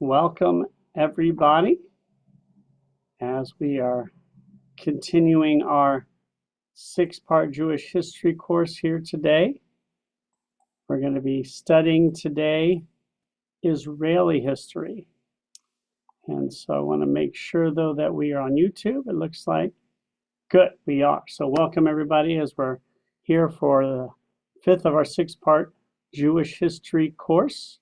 Welcome, everybody, as we are continuing our six-part Jewish history course here today. We're going to be studying today Israeli history. And so I want to make sure, though, that we are on YouTube. It looks like good, we are. So welcome, everybody, as we're here for the fifth of our six-part Jewish history course.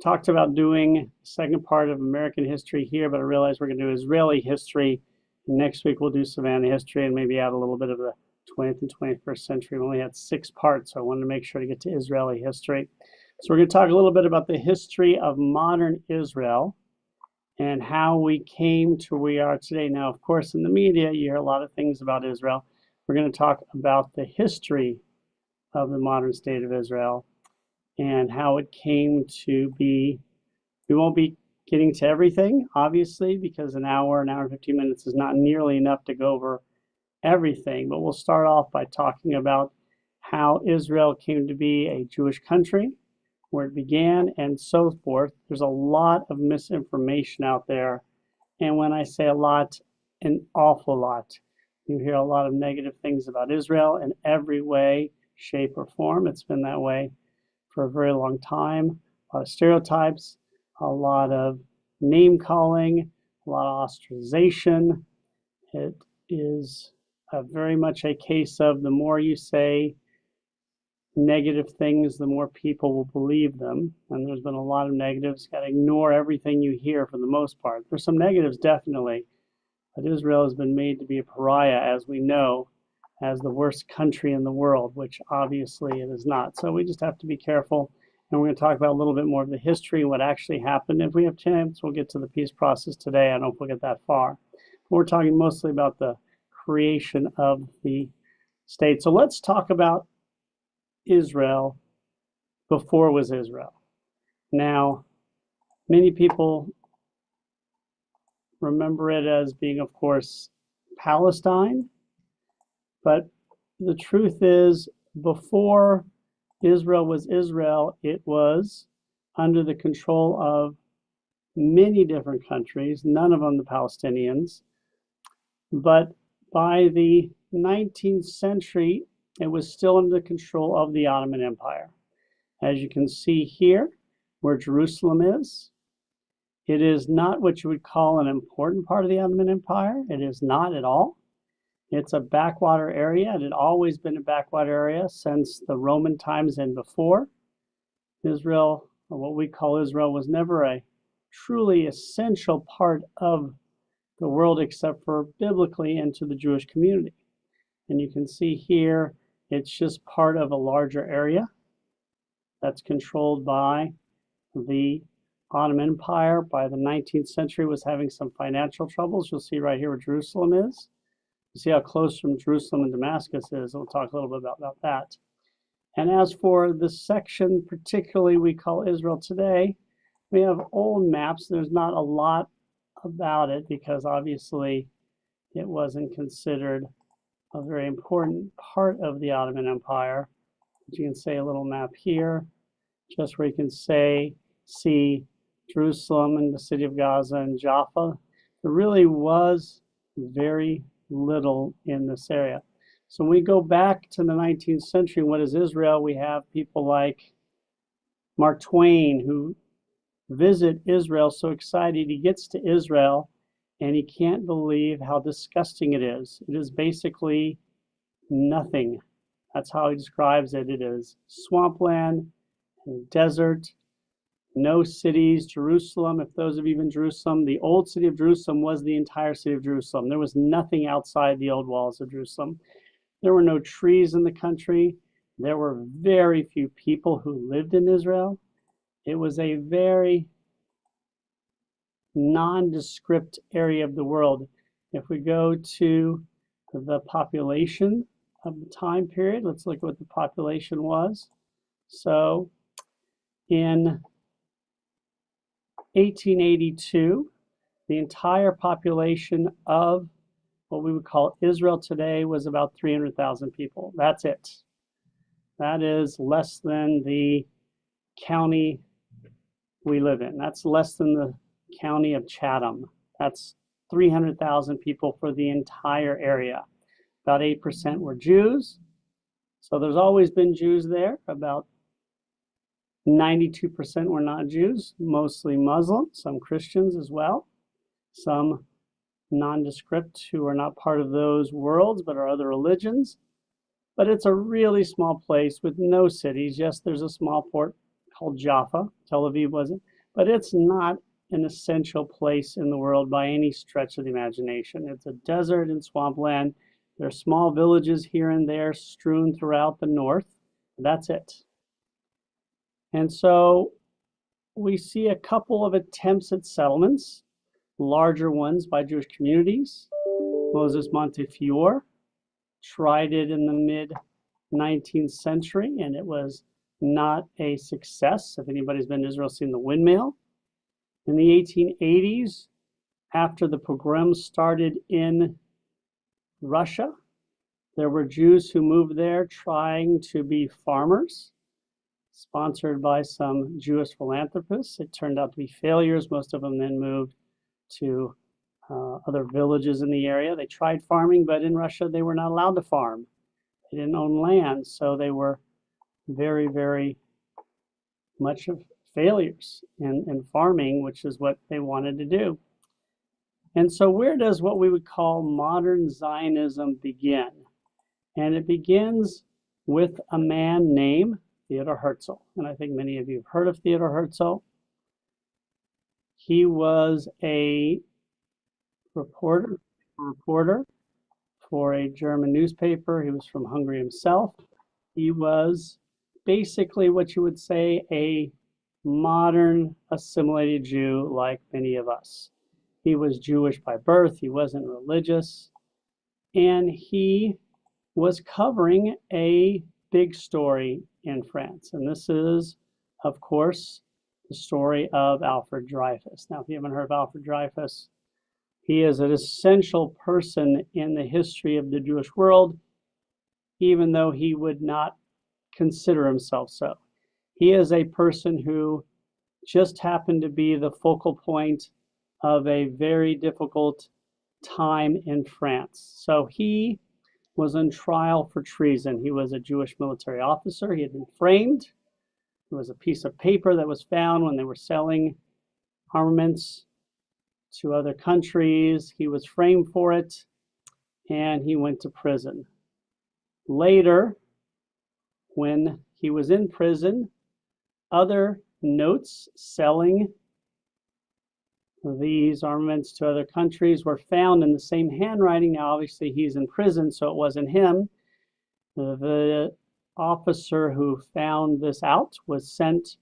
Talked about doing the second part of American history here, but I realized we're going to do Israeli history. Next week we'll do Savannah history and maybe add a little bit of the 20th and 21st century. We only had 6 parts, so I wanted to make sure to get to Israeli history. So we're going to talk a little bit about the history of modern Israel and how we came to where we are today. Now, of course, in the media, you hear a lot of things about Israel. We're going to talk about the history of the modern state of Israel and how it came to be. We won't be getting to everything, obviously, because an hour and 15 minutes is not nearly enough to go over everything, but we'll start off by talking about how Israel came to be a Jewish country, where it began, and so forth. There's a lot of misinformation out there, and when I say a lot, an awful lot. You hear a lot of negative things about Israel in every way, shape, or form. It's been that way for a very long time. A lot of stereotypes, a lot of name calling, a lot of ostracization. It is very much a case of the more you say negative things, the more people will believe them. And there's been a lot of negatives. Got to ignore everything you hear for the most part. There's some negatives, definitely. But Israel has been made to be a pariah, as we know, as the worst country in the world, which obviously it is not. So we just have to be careful. And we're going to talk about a little bit more of the history and what actually happened. If we have chance, we'll get to the peace process today. I don't know if we'll get that far. But we're talking mostly about the creation of the state. So let's talk about Israel before it was Israel. Now, many people remember it as being, of course, Palestine. But the truth is, before Israel was Israel, it was under the control of many different countries, none of them the Palestinians. But by the 19th century, it was still under the control of the Ottoman Empire. As you can see here, where Jerusalem is, it is not what you would call an important part of the Ottoman Empire. It is not at all. It's a backwater area. It had always been a backwater area since the Roman times and before. Israel, or what we call Israel, was never a truly essential part of the world except for biblically and to the Jewish community. And you can see here, it's just part of a larger area that's controlled by the Ottoman Empire. By the 19th century, was having some financial troubles. You'll see right here where Jerusalem is. You see how close from Jerusalem and Damascus is. We'll talk a little bit about that. And as for the section, particularly we call Israel today, we have old maps. There's not a lot about it because obviously it wasn't considered a very important part of the Ottoman Empire. But you can say a little map here, just where you can see Jerusalem and the city of Gaza and Jaffa. There really was very little in this area. So when we go back to the 19th century, what is Israel? We have people like Mark Twain who visit Israel, so excited he gets to Israel and he can't believe how disgusting it is. It is basically nothing. That's how he describes it. It is swampland and desert, no cities. Jerusalem, if those of you in Jerusalem, the old city of Jerusalem was the entire city of Jerusalem. There was nothing outside the old walls of Jerusalem. There were no trees in the country. There were very few people who lived in Israel. It was a very nondescript area of the world. If we go to the population of the time period, let's look at what the population was. So in 1882, the entire population of what we would call Israel today was about 300,000 people. That's it. That is less than the county we live in. That's less than the county of Chatham. That's 300,000 people for the entire area. About 8% were Jews. So there's always been Jews there. About 92% were not Jews, mostly Muslim, some Christians as well, some nondescript who are not part of those worlds but are other religions. But it's a really small place with no cities. Yes, there's a small port called Jaffa. Tel Aviv wasn't, but it's not an essential place in the world by any stretch of the imagination. It's a desert and swampland. There are small villages here and there strewn throughout the north. That's it. And so we see a couple of attempts at settlements, larger ones by Jewish communities. Moses Montefiore tried it in the mid-19th century, and it was not a success. If anybody's been to Israel, seen the windmill. In the 1880s, after the pogroms started in Russia, there were Jews who moved there trying to be farmers, sponsored by some Jewish philanthropists. It turned out to be failures. Most of them then moved to other villages in the area. They tried farming, but in Russia they were not allowed to farm. They didn't own land, so they were very, very much of failures in farming, which is what they wanted to do. And so where does what we would call modern Zionism begin? And it begins with a man named Theodor Herzl. And I think many of you have heard of Theodor Herzl. He was a reporter for a German newspaper. He was from Hungary himself. He was basically what you would say a modern assimilated Jew like many of us. He was Jewish by birth. He wasn't religious. And he was covering a big story in France. And this is, of course, the story of Alfred Dreyfus. Now, if you haven't heard of Alfred Dreyfus, he is an essential person in the history of the Jewish world, even though he would not consider himself so. He is a person who just happened to be the focal point of a very difficult time in France. So he was on trial for treason. He was a Jewish military officer. He had been framed. There was a piece of paper that was found when they were selling armaments to other countries. He was framed for it, and he went to prison. Later, when he was in prison, other notes selling these armaments to other countries were found in the same handwriting. Now, obviously, he's in prison, so it wasn't him. The officer who found this out was sent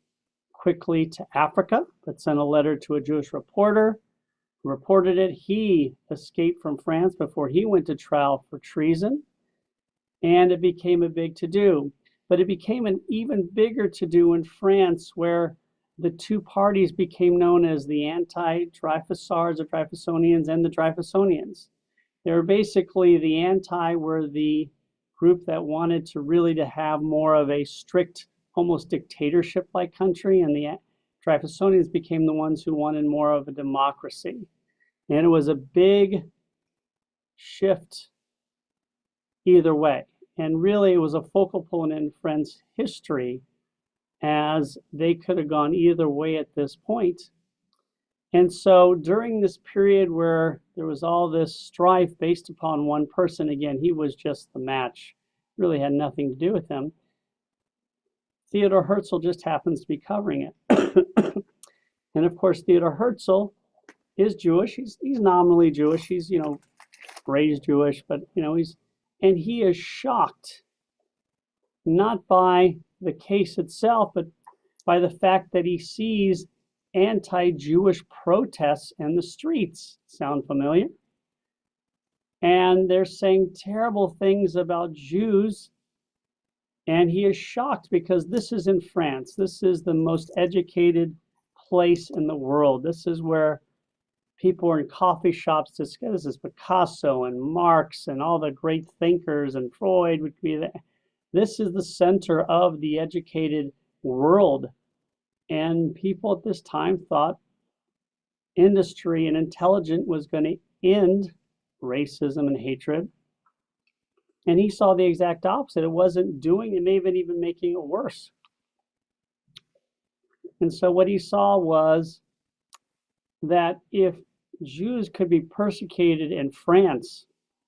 quickly to Africa, but sent a letter to a Jewish reporter who reported it. He escaped from France before he went to trial for treason, and it became a big to-do. But it became an even bigger to-do in France, where the two parties became known as the anti-Dreyfusards or Dreyfusonians and the Dreyfusonians. They were basically the anti were the group that wanted to really to have more of a strict, almost dictatorship-like country, and the Dreyfusonians became the ones who wanted more of a democracy. And it was a big shift either way. And really, it was a focal point in French history, as they could have gone either way at this point. And so during this period where there was all this strife based upon one person, again, he was just the match, really had nothing to do with him. Theodor Herzl just happens to be covering it. And of course, Theodor Herzl is Jewish. He's nominally Jewish. He's, raised Jewish, but, and he is shocked, not by the case itself, but by the fact that he sees anti-Jewish protests in the streets. Sound familiar? And they're saying terrible things about Jews, and he is shocked because this is in France. This is the most educated place in the world. This is where people are in coffee shops. This is Picasso and Marx and all the great thinkers, and Freud would be there. This is the center of the educated world And people at this time thought industry and intelligence was going to end racism and hatred. And he saw the exact opposite. It wasn't doing it, may have been even making it worse. And so what he saw was that if Jews could be persecuted in France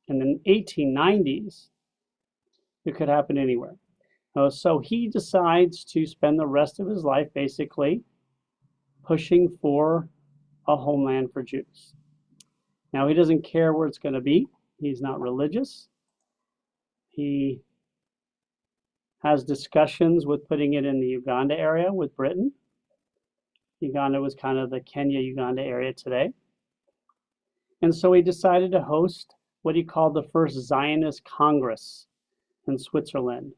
in the 1890s, it could happen anywhere. So he decides to spend the rest of his life basically pushing for a homeland for Jews. Now, he doesn't care where it's going to be. He's not religious. He has discussions with putting it in the Uganda area with Britain. Uganda was kind of the Kenya-Uganda area today. And so he decided to host what he called the first Zionist Congress in Switzerland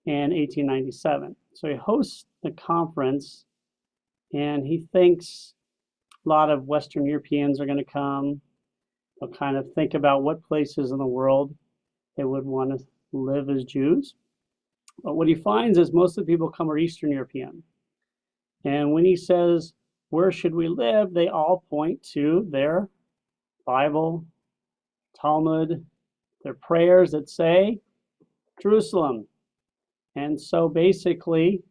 in 1897. So he hosts the conference, and he thinks a lot of Western Europeans are going to come. They'll kind of think about what places in the world they would want to live as Jews. But what he finds is most of the people come are Eastern European. And when he says, where should we live? They all point to their Bible, Talmud, their prayers that say Jerusalem. And so basically,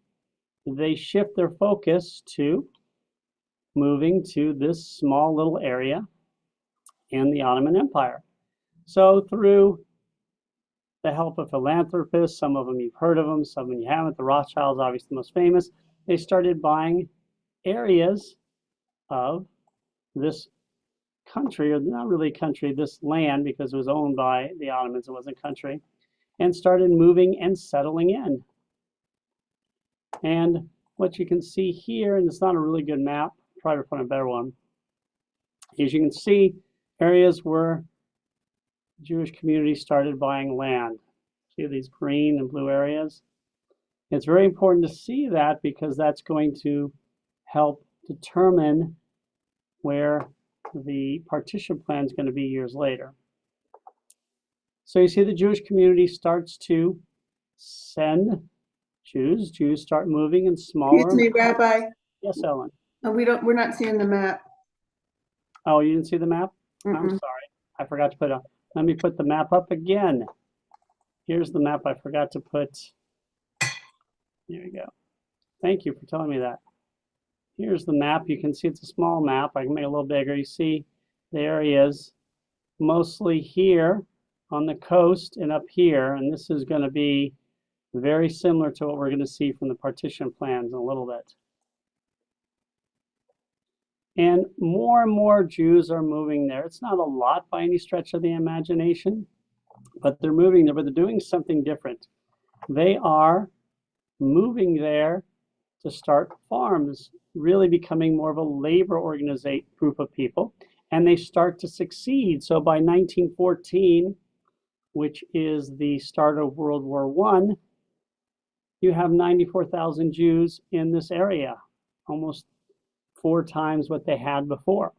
they shift their focus to moving to this small little area in the Ottoman Empire. So through the help of philanthropists, some of them you've heard of them, some of them you haven't, the Rothschilds, obviously the most famous, they started buying areas of this country, or not really country, this land, because it was owned by the Ottomans, it wasn't country, and started moving and settling in. And what you can see here, and it's not a really good map, try to find a better one, is you can see areas where Jewish communities started buying land. See these green and blue areas? It's very important to see that because that's going to help determine where the partition plan is going to be years later. So you see the Jewish community starts to send Jews. Jews start moving in smaller. Excuse me, Rabbi. Yes, Ellen. No, we're not seeing the map. Oh, you didn't see the map? Mm-mm. I'm sorry. I forgot to put it up. Let me put the map up again. Here's the map I forgot to put. There we go. Thank you for telling me that. Here's the map. You can see it's a small map. I can make it a little bigger. You see the areas mostly here on the coast and up here. And this is going to be very similar to what we're going to see from the partition plans in a little bit. And more Jews are moving there. It's not a lot by any stretch of the imagination, but they're moving there, but they're doing something different. They are moving there to start farms, really becoming more of a labor organization group of people, and they start to succeed. So by 1914, which is the start of World War I, you have 94,000 Jews in this area, almost 4 times what they had before.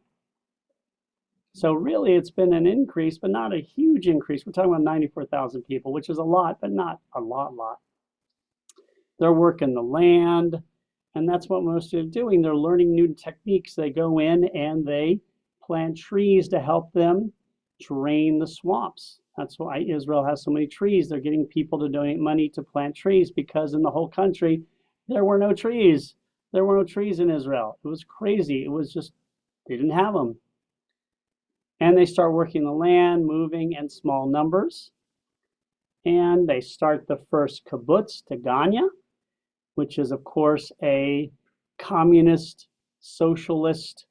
So really it's been an increase, but not a huge increase. We're talking about 94,000 people, which is a lot, but not a lot. They're working the land, and that's what most are doing. They're learning new techniques. They go in and they plant trees to help them drain the swamps. That's why Israel has so many trees. They're getting people to donate money to plant trees because in the whole country, there were no trees. There were no trees in Israel. It was crazy. It was just, they didn't have them. And they start working the land, moving in small numbers. And they start the first kibbutz, Tiganya, which is, of course, a communist, socialist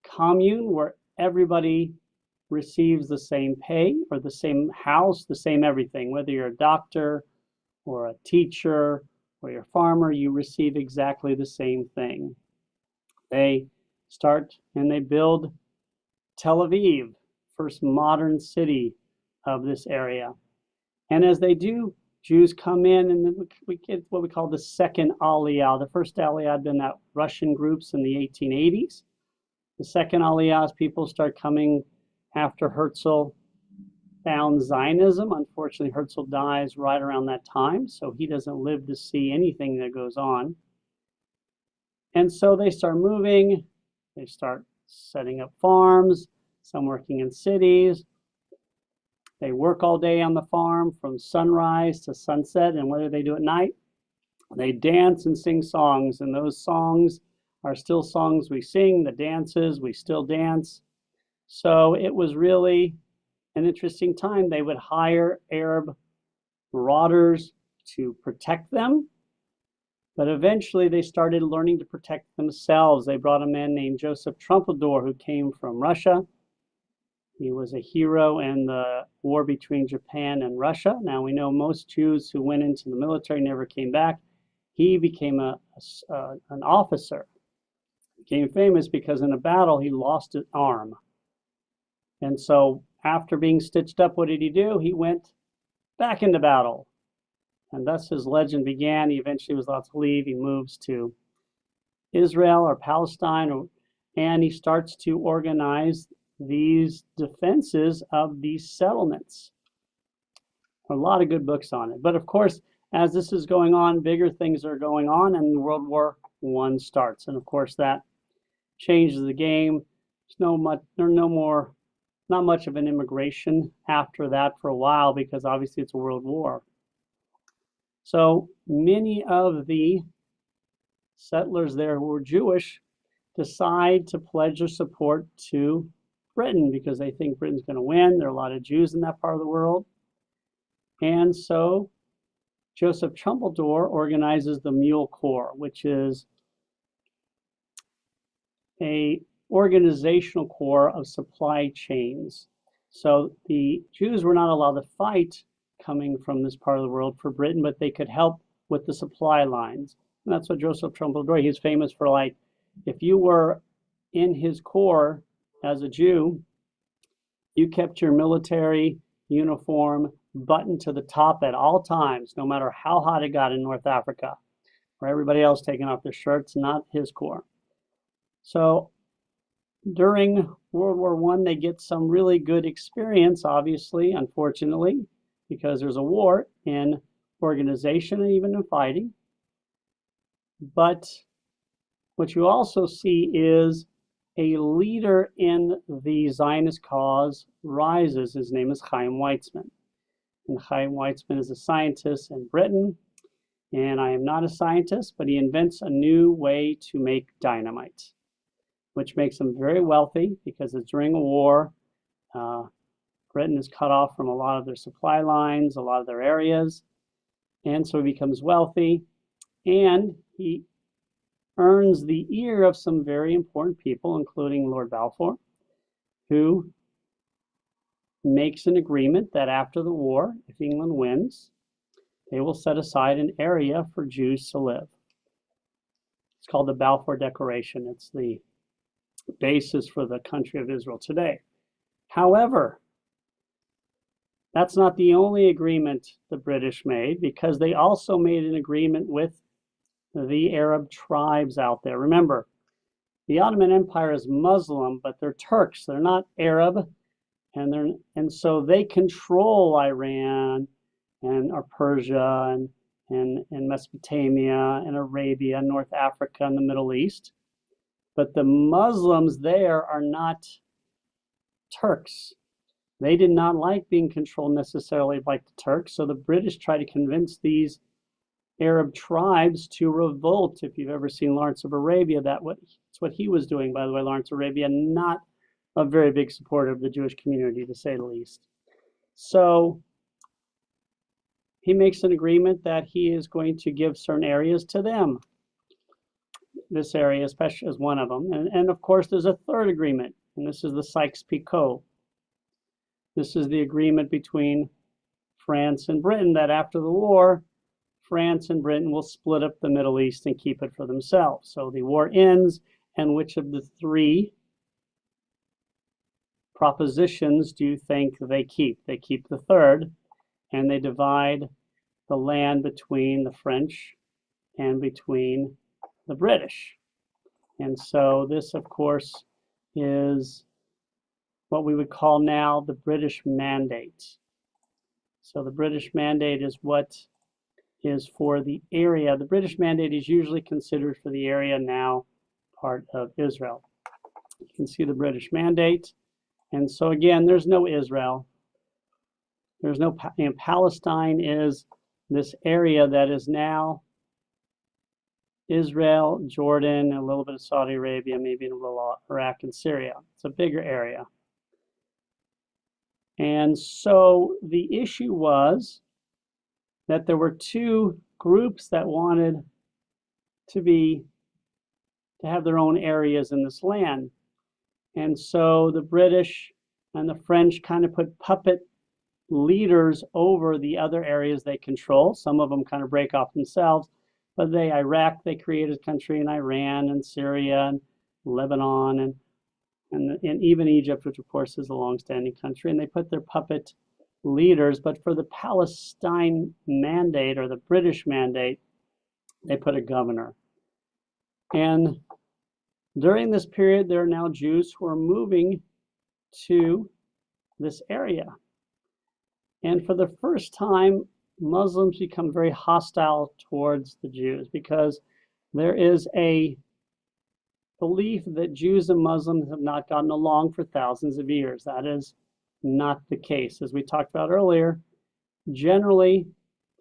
commune where everybody receives the same pay or the same house, the same everything. Whether you're a doctor or a teacher or you're a farmer, you receive exactly the same thing. They start and they build Tel Aviv, first modern city of this area. And as they do, Jews come in and we get what we call the second Aliyah. The first Aliyah had been that Russian groups in the 1880s. The second Aliyah is people start coming after Herzl found Zionism. Unfortunately, Herzl dies right around that time, so he doesn't live to see anything that goes on. And so they start moving, they start setting up farms, some working in cities. They work all day on the farm from sunrise to sunset, and what do they do at night? They dance and sing songs, and those songs are still songs we sing, the dances, we still dance. So it was really an interesting time. They would hire Arab marauders to protect them, but eventually they started learning to protect themselves. They brought a man named Joseph Trumpeldor who came from Russia. He was a hero in the war between Japan and Russia. Now we know most Jews who went into the military never came back. He became an officer. Became famous because in a battle he lost an arm. And so after being stitched up, what did he do? He went back into battle. And thus his legend began. He eventually was allowed to leave. He moves to Israel or Palestine, and he starts to organize these defenses of these settlements. A lot of good books on it. But of course, as this is going on, bigger things are going on, and World War I starts. And of course, that changes the game. Not much of an immigration after that for a while, because obviously it's a world war. So many of the settlers there who were Jewish decide to pledge their support to Britain because they think Britain's going to win. There are a lot of Jews in that part of the world. And so Joseph Trumpeldor organizes the Mule Corps, which is a organizational corps of supply chains. So the Jews were not allowed to fight coming from this part of the world for Britain, but they could help with the supply lines. And that's what Joseph Trumpeldor, he's famous for, like, if you were in his corps as a Jew, you kept your military uniform buttoned to the top at all times, no matter how hot it got in North Africa, where everybody else taking off their shirts, not his corps. So during World War I, they get some really good experience, obviously, unfortunately, because there's a war in organization and even in fighting. But what you also see is a leader in the Zionist cause rises. His name is Chaim Weizmann. And Chaim Weizmann is a scientist in Britain. And I am not a scientist, but he invents a new way to make dynamite, which makes him very wealthy because it's during a war. Britain is cut off from a lot of their supply lines, a lot of their areas. And so he becomes wealthy, and he earns the ear of some very important people, including Lord Balfour, who makes an agreement that after the war, if England wins, they will set aside an area for Jews to live. It's called the Balfour Declaration. It's the basis for the country of Israel today. However, that's not the only agreement the British made, because they also made an agreement with the Arab tribes out there. Remember, the Ottoman Empire is Muslim, but they're Turks. They're not Arab, and so they control Iran or Persia and Mesopotamia and Arabia, North Africa, and the Middle East. But the Muslims there are not Turks. They did not like being controlled necessarily like the Turks, so the British tried to convince these Arab tribes to revolt. If you've ever seen Lawrence of Arabia, that's what he was doing, by the way. Lawrence of Arabia, not a very big supporter of the Jewish community, to say the least. So he makes an agreement that he is going to give certain areas to them. This area especially is one of them. And of course, there's a third agreement, and this is the Sykes-Picot. This is the agreement between France and Britain that after the war, France and Britain will split up the Middle East and keep it for themselves. So the war ends, and which of the three propositions do you think they keep? They keep the third, and they divide the land between the French and between the British. And so this, of course, is what we would call now the British Mandate. So the British Mandate is what is for the area. The British Mandate is usually considered for the area now part of Israel. You can see the British Mandate. And so again, there's no Israel. There's no, Palestine is this area that is now Israel, Jordan, a little bit of Saudi Arabia, maybe a little Iraq and Syria. It's a bigger area. And so the issue was that there were two groups that wanted to have their own areas in this land. And so the British and the French kind of put puppet leaders over the other areas they control. Some of them kind of break off themselves, but Iraq, they created a country in Iran and Syria and Lebanon and even Egypt, which of course is a long-standing country, and they put their puppet leaders. But for the Palestine Mandate or the British Mandate, they put a governor. And during this period, there are now Jews who are moving to this area. And for the first time, Muslims become very hostile towards the Jews because there is a belief that Jews and Muslims have not gotten along for thousands of years. That is not the case. As we talked about earlier, generally,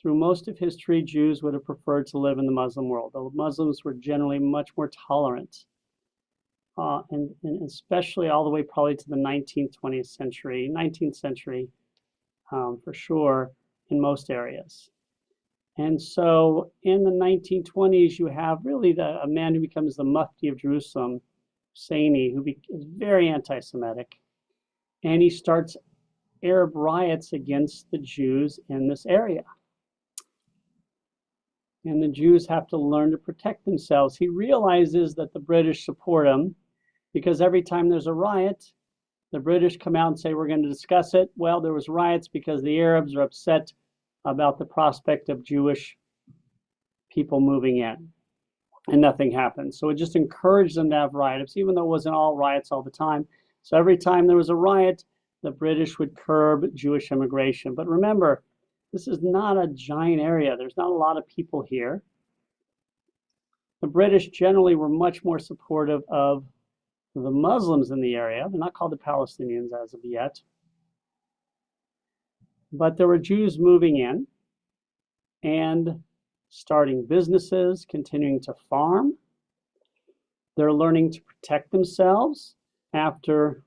through most of history, Jews would have preferred to live in the Muslim world. The Muslims were generally much more tolerant, and especially all the way probably to the 19th century, for sure, in most areas. And so in the 1920s, you have really a man who becomes the Mufti of Jerusalem, Husseini, who is very anti-Semitic. And he starts Arab riots against the Jews in this area. And the Jews have to learn to protect themselves. He realizes that the British support him because every time there's a riot, the British come out and say, we're going to discuss it. Well, there was riots because the Arabs are upset about the prospect of Jewish people moving in, and nothing happened. So it just encouraged them to have riots, even though it wasn't all riots all the time. So every time there was a riot, the British would curb Jewish immigration. But remember, this is not a giant area. There's not a lot of people here. The British generally were much more supportive of the Muslims in the area. They're not called the Palestinians as of yet. But there were Jews moving in and starting businesses, continuing to farm. They're learning to protect themselves after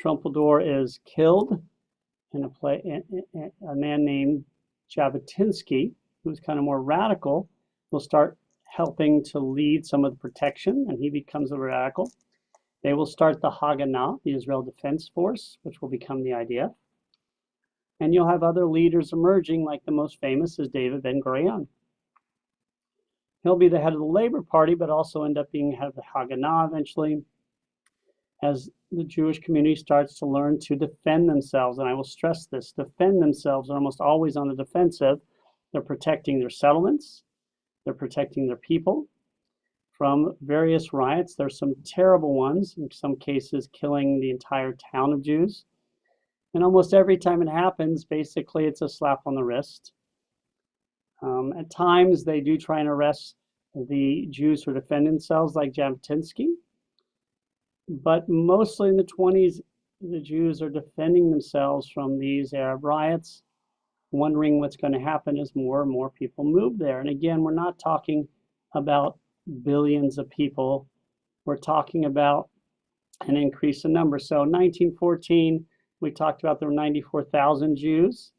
Trumpeldor is killed in a man named Jabotinsky, who's kind of more radical, will start helping to lead some of the protection, and he becomes a radical. They will start the Haganah, the Israel Defense Force, which will become the IDF. And you'll have other leaders emerging, like the most famous is David Ben-Gurion. He'll be the head of the Labor Party, but also end up being head of the Haganah eventually, as the Jewish community starts to learn to defend themselves. And I will stress this, defend themselves are almost always on the defensive. They're protecting their settlements. They're protecting their people from various riots. There's some terrible ones, in some cases killing the entire town of Jews. And almost every time it happens, basically it's a slap on the wrist. At times they do try and arrest the Jews who defend themselves, like Jabotinsky. But mostly in the 20s, the Jews are defending themselves from these Arab riots, wondering what's going to happen as more and more people move there. And again, we're not talking about billions of people. We're talking about an increase in numbers. So in 1914, we talked about there were 94,000 Jews.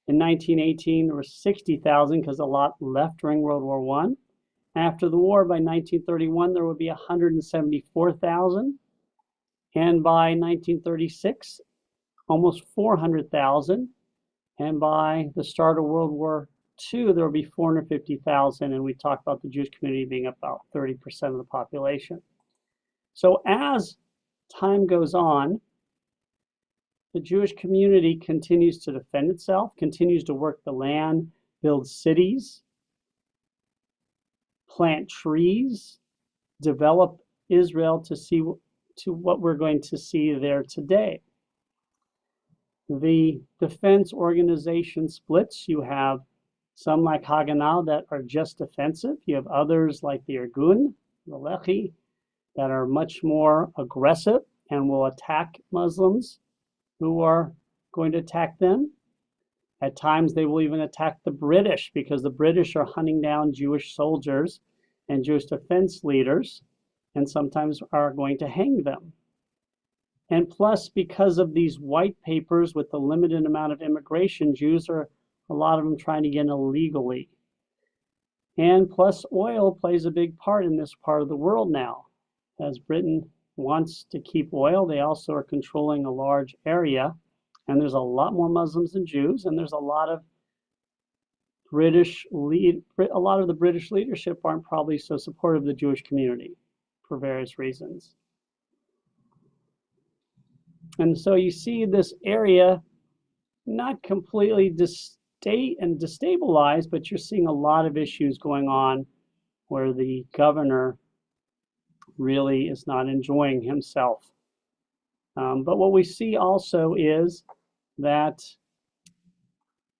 In 1918, there were 60,000 because a lot left during World War I. After the war, by 1931, there would be 174,000. And by 1936, almost 400,000. And by the start of World War II, there will be 450,000. And we talked about the Jewish community being about 30% of the population. So as time goes on, the Jewish community continues to defend itself, continues to work the land, build cities, plant trees, develop Israel to what we're going to see there today. The defense organization splits. You have Some like Haganah that are just defensive. You have others like the Irgun, the Lehi, that are much more aggressive and will attack Muslims who are going to attack them. At times, they will even attack the British because the British are hunting down Jewish soldiers and Jewish defense leaders, and sometimes are going to hang them. And plus, because of these white papers with the limited amount of immigration, Jews are, a lot of them, trying to get in illegally. And plus, oil plays a big part in this part of the world now. As Britain wants to keep oil, they also are controlling a large area. And there's a lot more Muslims than Jews, and there's a lot of a lot of the British leadership aren't probably so supportive of the Jewish community for various reasons. And so you see this area not completely destabilized, but you're seeing a lot of issues going on where the governor really is not enjoying himself. But what we see also is that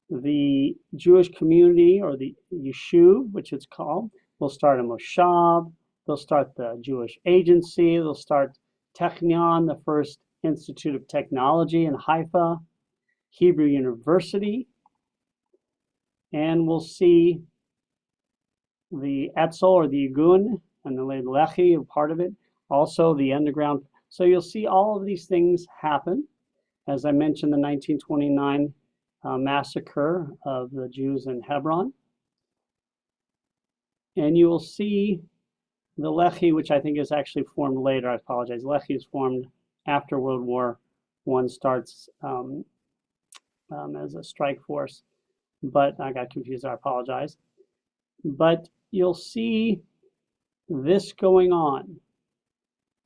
the Jewish community, or the Yishuv, which it's called, will start a Moshav, they'll start the Jewish Agency, they'll start Technion, the first Institute of Technology in Haifa, Hebrew University, and we'll see the Etzel, or the Irgun, and the Lehi, a part of it, also the underground. So you'll see all of these things happen. As I mentioned, the 1929 massacre of the Jews in Hebron. And you will see the Lehi, which I think is actually formed later. I apologize. Lehi is formed after World War I starts as a strike force. But I got confused. I apologize. But you'll see this going on.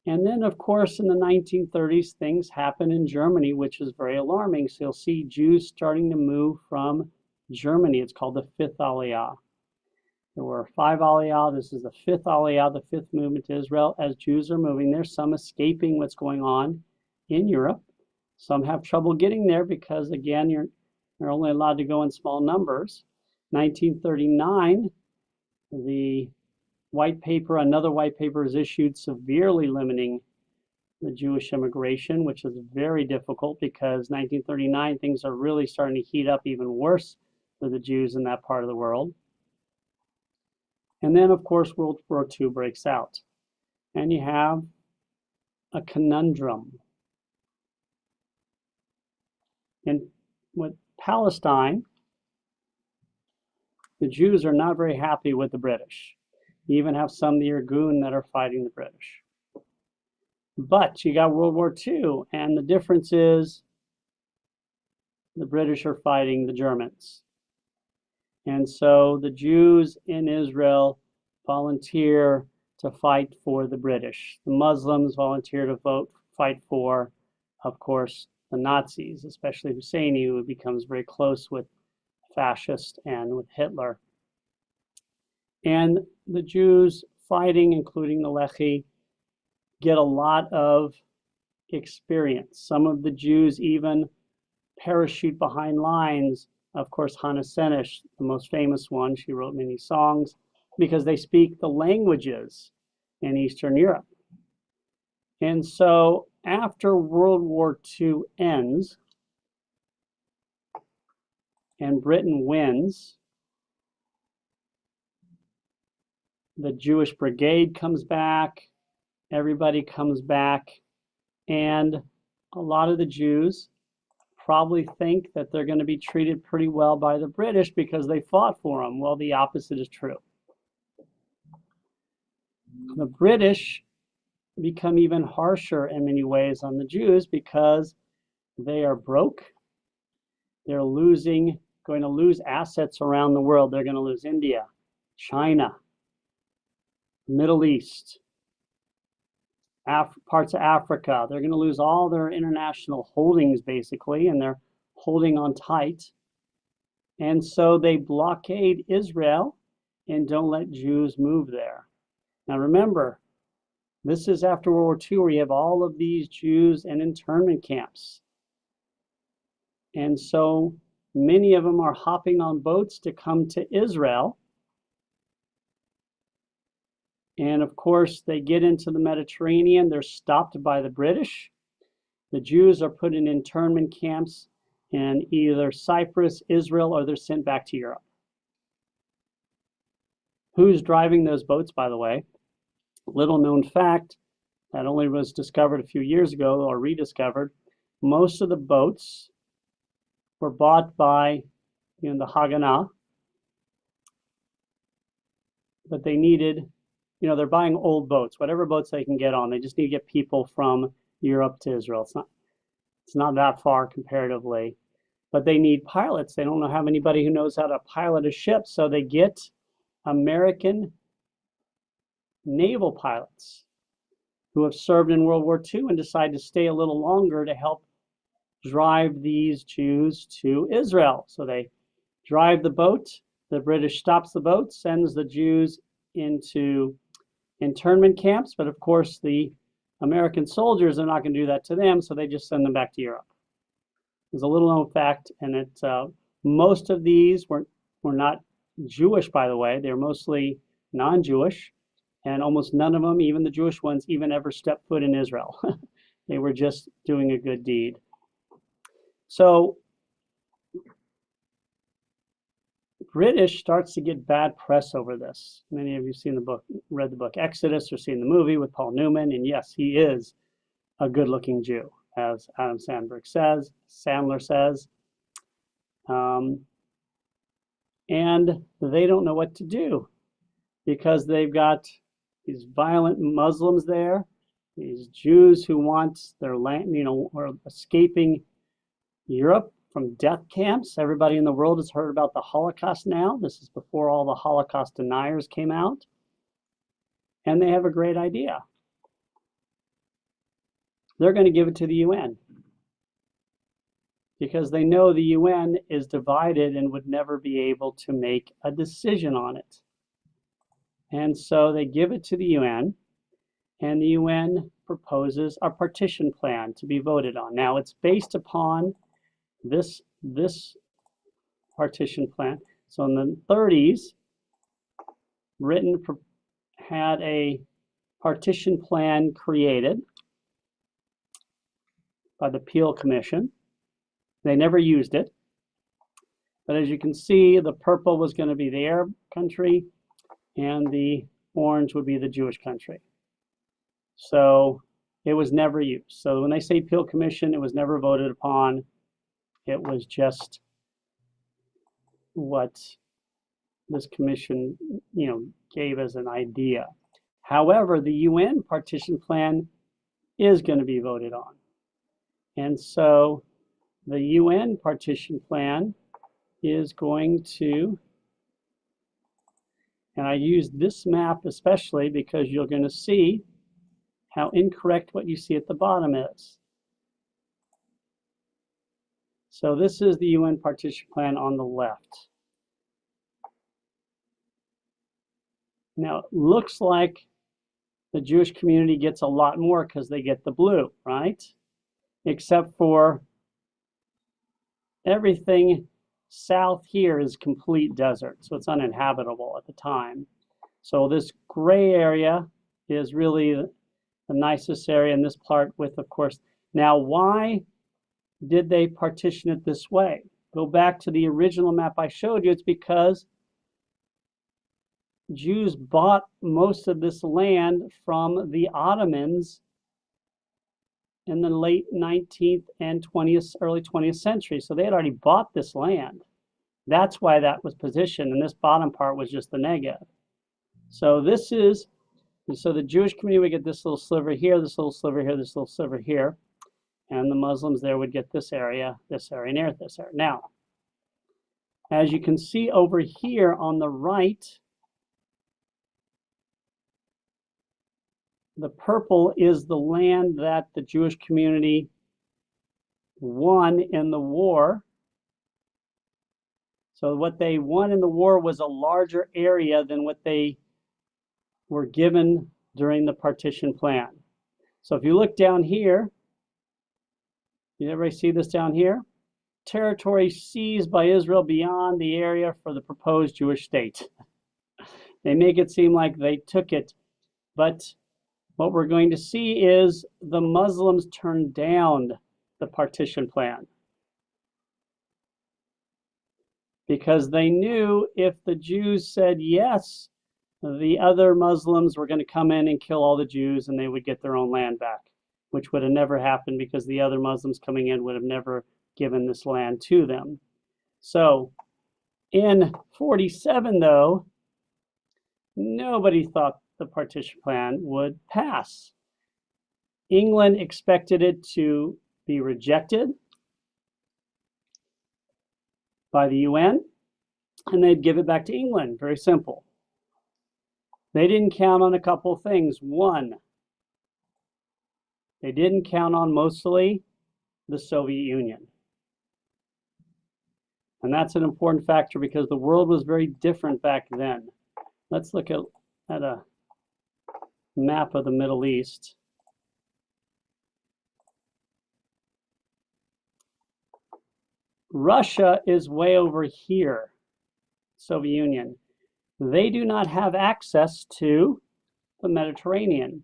And then, of course, in the 1930s, things happen in Germany, which is very alarming. So you'll see Jews starting to move from Germany. It's called the Fifth Aliyah. There were 5 Aliyah. This is the 5th Aliyah, the 5th movement to Israel. As Jews are moving there, some escaping what's going on in Europe. Some have trouble getting there because, again, you're only allowed to go in small numbers. 1939, the white paper, another white paper is issued severely limiting the Jewish immigration, which is very difficult because 1939 things are really starting to heat up even worse for the Jews in that part of the world. And then, of course, World War II breaks out. And you have a conundrum. And with Palestine, the Jews are not very happy with the British. You even have some of the Irgun that are fighting the British. But you got World War II, and the difference is the British are fighting the Germans. And so the Jews in Israel volunteer to fight for the British. The Muslims volunteer to fight for, of course, the Nazis, especially Husseini, who becomes very close with fascists and with Hitler. And the Jews fighting, including the Lehi, get a lot of experience. Some of the Jews even parachute behind lines. Of course, Hannah Senesh, the most famous one, she wrote many songs because they speak the languages in Eastern Europe. And so after World War II ends and Britain wins, the Jewish Brigade comes back, everybody comes back, and a lot of the Jews probably think that they're going to be treated pretty well by the British because they fought for them. Well, the opposite is true. The British become even harsher in many ways on the Jews because they are broke. They're going to lose assets around the world. They're going to lose India, China, Middle East, parts of Africa. They're going to lose all their international holdings, basically, and they're holding on tight. And so they blockade Israel and don't let Jews move there. Now remember, this is after World War II, where you have all of these Jews in internment camps. And so Many of them are hopping on boats to come to Israel. And of course, they get into the Mediterranean. They're stopped by the British. The Jews are put in internment camps in either Cyprus, Israel, or they're sent back to Europe. Who's driving those boats, by the way? Little known fact that only was discovered a few years ago or rediscovered. Most of the boats were bought by the Haganah, but they needed, they're buying old boats, whatever boats they can get on. They just need to get people from Europe to Israel. It's not that far comparatively, but they need pilots. They don't have anybody who knows how to pilot a ship, so they get American naval pilots who have served in World War II and decide to stay a little longer to help drive these Jews to Israel. So they drive the boat. The British stops the boat, sends the Jews into internment camps, but of course the American soldiers are not going to do that to them, so they just send them back to Europe. There's a little known fact, and most of these were not Jewish, by the way. They're mostly non-Jewish, and almost none of them, even the Jewish ones, even ever stepped foot in Israel. They were just doing a good deed. So British starts to get bad press over this. Many of you have read the book Exodus, or seen the movie with Paul Newman, and yes, he is a good-looking Jew, as Adam Sandler says. And they don't know what to do because they've got these violent Muslims there, these Jews who want their land, are escaping Europe from death camps. Everybody in the world has heard about the Holocaust now. This is before all the Holocaust deniers came out. And they have a great idea. They're going to give it to the UN because they know the UN is divided and would never be able to make a decision on it. And so they give it to the UN, and the UN proposes a partition plan to be voted on. Now, it's based upon this partition plan. So in the 30s, Britain had a partition plan created by the Peel Commission. They never used it. But as you can see, the purple was going to be the Arab country, and the orange would be the Jewish country. So it was never used. So when they say Peel Commission, it was never voted upon. It was just what this commission, gave as an idea. However, the UN partition plan is going to be voted on. And so the UN partition plan is going to, and I use this map especially because you're going to see how incorrect what you see at the bottom is. So this is the UN partition plan on the left. Now, it looks like the Jewish community gets a lot more because they get the blue, right? Except for everything south here is complete desert, so it's uninhabitable at the time. So this gray area is really the nicest area in this part with, of course. Now, why did they partition it this way? Go back to the original map I showed you. It's because Jews bought most of this land from the Ottomans in the late 19th and early 20th century. So they had already bought this land. That's why that was positioned, and this bottom part was just the Negev. So so the Jewish community would get this little sliver here, this little sliver here, this little sliver here, and the Muslims there would get this area, and this area. Now, as you can see over here on the right, the purple is the land that the Jewish community won in the war. So what they won in the war was a larger area than what they were given during the partition plan. So if you look down here, you everybody see this down here? territory seized by Israel beyond the area for the proposed Jewish state. They make it seem like they took it, but what we're going to see is the Muslims turned down the partition plan because they knew if the Jews said yes, the other Muslims were going to come in and kill all the Jews and they would get their own land back, which would have never happened because the other Muslims coming in would have never given this land to them. So in 47, though, nobody thought the partition plan would pass. England expected it to be rejected by the UN, and they'd give it back to England. Very simple. They didn't count on a couple of things. One, they didn't count on mostly the Soviet Union. And that's an important factor because the world was very different back then. Let's look at a map of the Middle East. Russia is way over here, Soviet Union. They do not have access to the Mediterranean.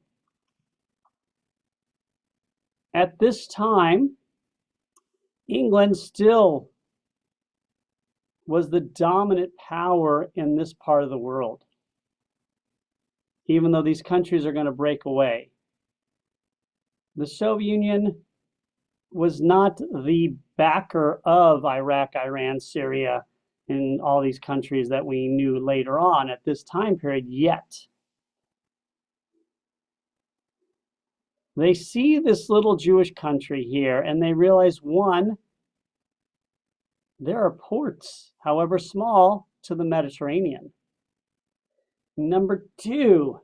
At this time, England still was the dominant power in this part of the world, even though these countries are going to break away. The Soviet Union was not the backer of Iraq, Iran, Syria, and all these countries that we knew later on at this time period yet. They see this little Jewish country here and they realize, one, there are ports, however small, to the Mediterranean. Number two,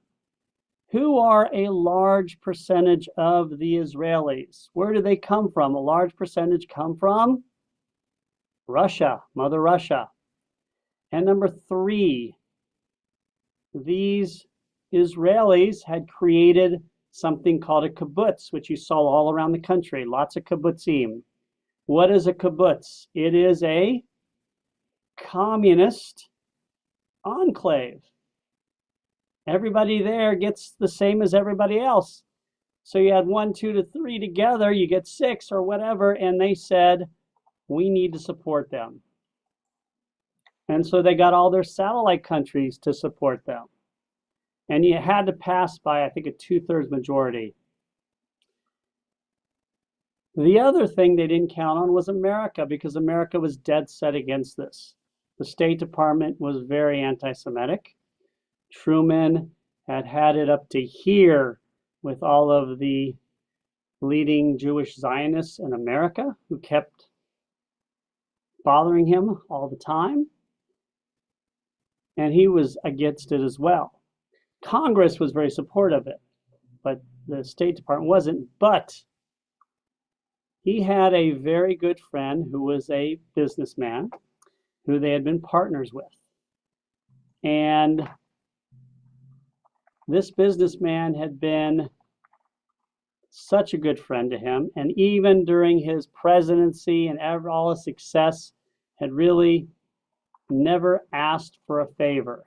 who are a large percentage of the Israelis? Where do they come from? A large percentage come from Russia, Mother Russia. And number three, these Israelis had created something called a kibbutz, which you saw all around the country, lots of kibbutzim. What is a kibbutz? It is a communist enclave. Everybody there gets the same as everybody else. So you had 1, 2 to 3 together, you get 6 or whatever, and they said, we need to support them. And so they got all their satellite countries to support them. And you had to pass by, I think, a 2/3 majority. The other thing they didn't count on was America, because America was dead set against this. The State Department was very anti-Semitic. Truman had had it up to here with all of the leading Jewish Zionists in America who kept bothering him all the time. And he was against it as well. Congress was very supportive of it, but the State Department wasn't. But he had a very good friend who was a businessman who they had been partners with. And this businessman had been such a good friend to him, and even during his presidency and all his success, had really never asked for a favor.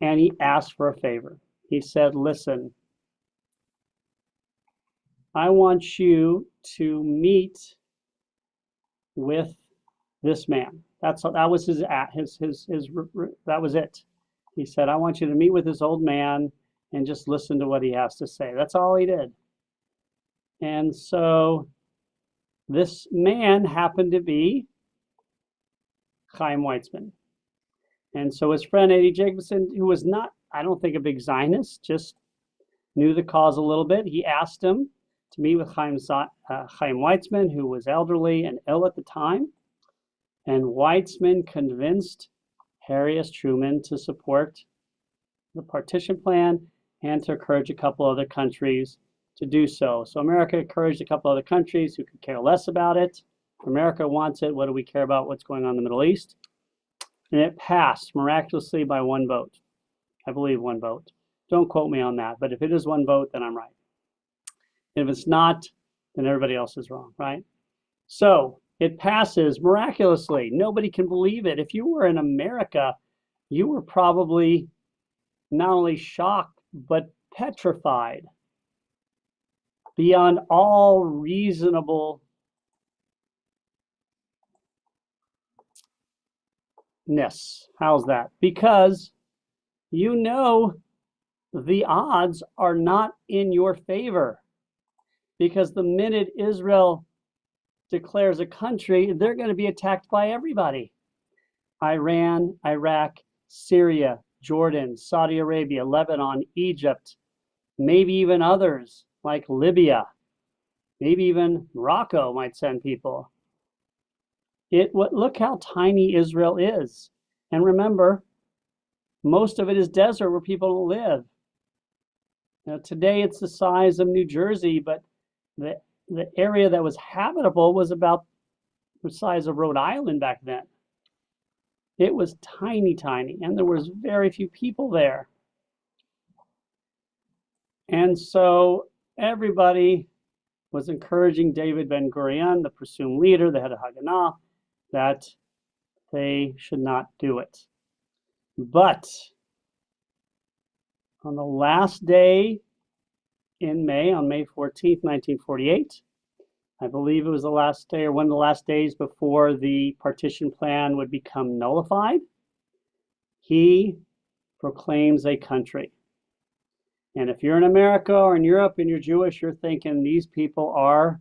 And he asked for a favor. He said, listen, I want you to meet with this man. That was that was it. He said, I want you to meet with this old man and just listen to what he has to say. That's all he did. And so this man happened to be Chaim Weizmann. And so his friend Eddie Jacobson, who was not, I don't think, a big Zionist, just knew the cause a little bit, he asked him to meet with Chaim Weizmann, who was elderly and ill at the time. And Weizmann convinced Harry S. Truman to support the partition plan and to encourage a couple other countries to do so. So America encouraged a couple other countries who could care less about it. America wants it. What do we care about what's going on in the Middle East? And it passed miraculously by 1 vote. I believe 1 vote. Don't quote me on that, but if it is 1 vote, then I'm right. If it's not, then everybody else is wrong, right? So It passes miraculously. Nobody can believe it. If you were in America, you were probably not only shocked, but petrified beyond all reasonableness. How's that? Because you know the odds are not in your favor. Because the minute Israel declares a country, they're going to be attacked by everybody. Iran, Iraq, Syria, Jordan, Saudi Arabia, Lebanon, Egypt, maybe even others like Libya, maybe even Morocco might send people. Look how tiny Israel is. And remember, most of it is desert where people don't live. Now, today it's the size of New Jersey, but the area that was habitable was about the size of Rhode Island back then. It was tiny, tiny, and there was very few people there. And so everybody was encouraging David Ben-Gurion, the presumed leader, the head of Haganah, that they should not do it. But on the last day in May, on May 14th, 1948, I believe it was the last day or one of the last days before the partition plan would become nullified, he proclaims a country. And if you're in America or in Europe and you're Jewish, you're thinking these people are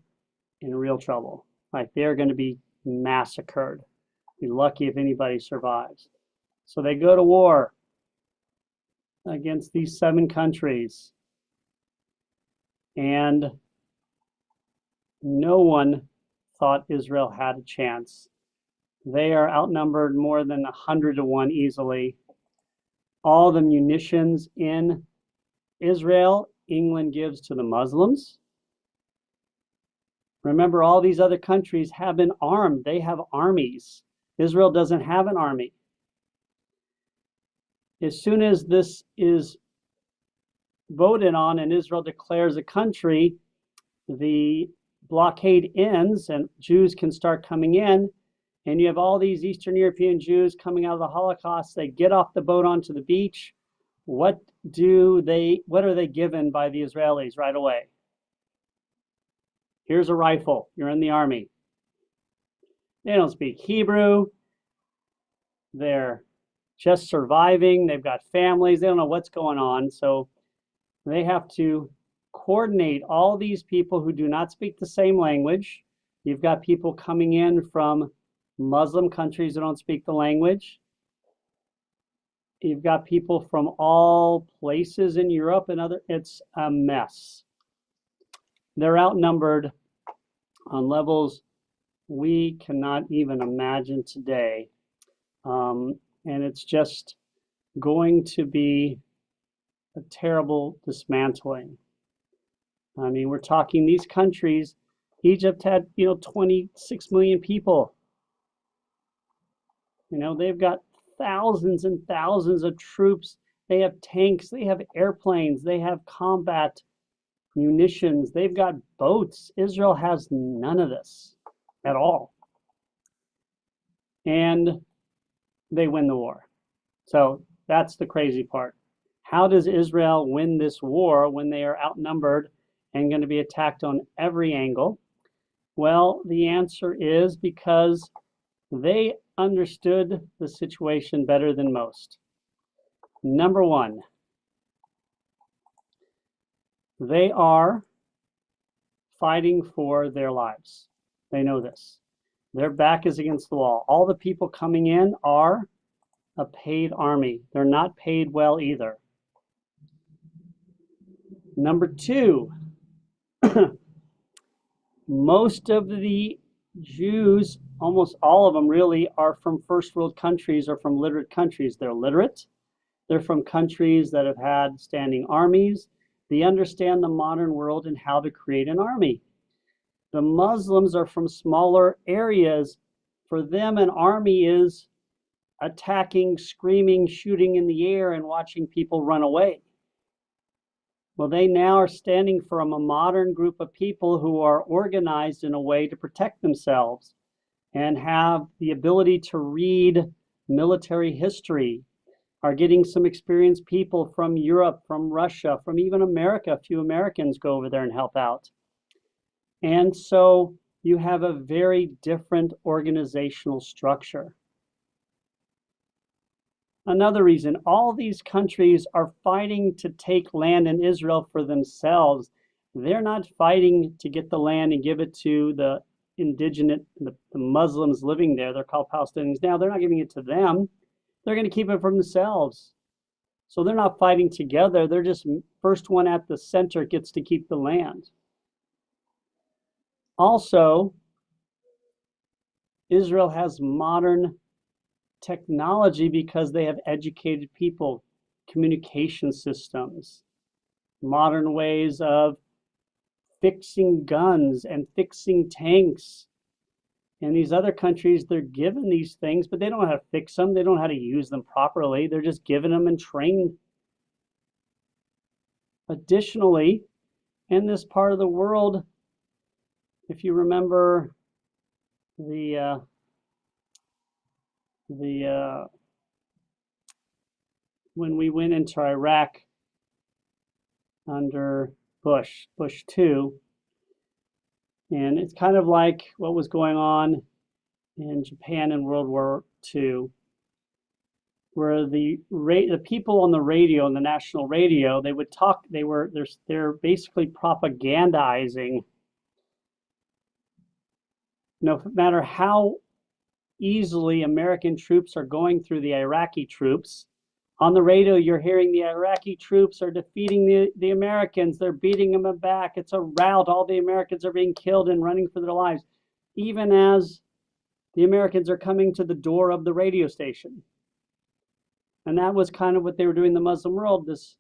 in real trouble. Like they're going to be massacred. Be lucky if anybody survives. So they go to war against these 7 countries. And no one thought Israel had a chance. They are outnumbered more than 100 to 1 easily. All the munitions in Israel, England gives to the Muslims. Remember, all these other countries have been armed. They have armies. Israel doesn't have an army. As soon as this is voted on and Israel declares a country, the blockade ends and Jews can start coming in. And you have all these Eastern European Jews coming out of the Holocaust. They get off the boat onto the beach. What are they given by the Israelis right away? Here's a rifle. You're in the army. They don't speak Hebrew. They're just surviving. They've got families. They don't know what's going on. So they have to coordinate all these people who do not speak the same language. You've got people coming in from Muslim countries that don't speak the language. You've got people from all places in Europe and it's a mess. They're outnumbered on levels we cannot even imagine today. And it's just going to be a terrible dismantling. I mean, we're talking these countries. Egypt had, 26 million people. They've got thousands and thousands of troops. They have tanks, they have airplanes, they have combat munitions, they've got boats. Israel has none of this at all. And they win the war. So that's the crazy part. How does Israel win this war when they are outnumbered and going to be attacked on every angle? Well, the answer is because they understood the situation better than most. Number one, they are fighting for their lives. They know this. Their back is against the wall. All the people coming in are a paid army. They're not paid well either. Number two, most of the Jews, almost all of them really, are from first world countries or from literate countries. They're literate. They're from countries that have had standing armies. They understand the modern world and how to create an army. The Muslims are from smaller areas. For them, an army is attacking, screaming, shooting in the air, and watching people run away. Well, they now are standing from a modern group of people who are organized in a way to protect themselves. and have the ability to read military history, are getting some experienced people from Europe, from Russia, from even America. A few Americans go over there and help out. And so you have a very different organizational structure. Another reason, all these countries are fighting to take land in Israel for themselves. They're not fighting to get the land and give it to the indigenous, the Muslims living there. They're called Palestinians now. They're not giving it to them. They're going to keep it for themselves. So they're not fighting together. They're just first one at the center gets to keep the land. Also, Israel has modern technology because they have educated people, communication systems, modern ways of fixing guns and fixing tanks. In these other countries, they're given these things, but they don't know how to fix them. They don't know how to use them properly. They're just given them and trained. Additionally, in this part of the world, if you remember when we went into Iraq under Bush 2, and it's kind of like what was going on in Japan in World War II, where the people on the radio, on the national radio, they would talk. They're basically propagandizing. No matter how easily American troops are going through the Iraqi troops, on the radio you're hearing the Iraqi troops are defeating the Americans. They're beating them back. It's a rout. All the Americans are being killed and running for their lives, even as the Americans are coming to the door of the radio station. And that was kind of what they were doing in the Muslim world, this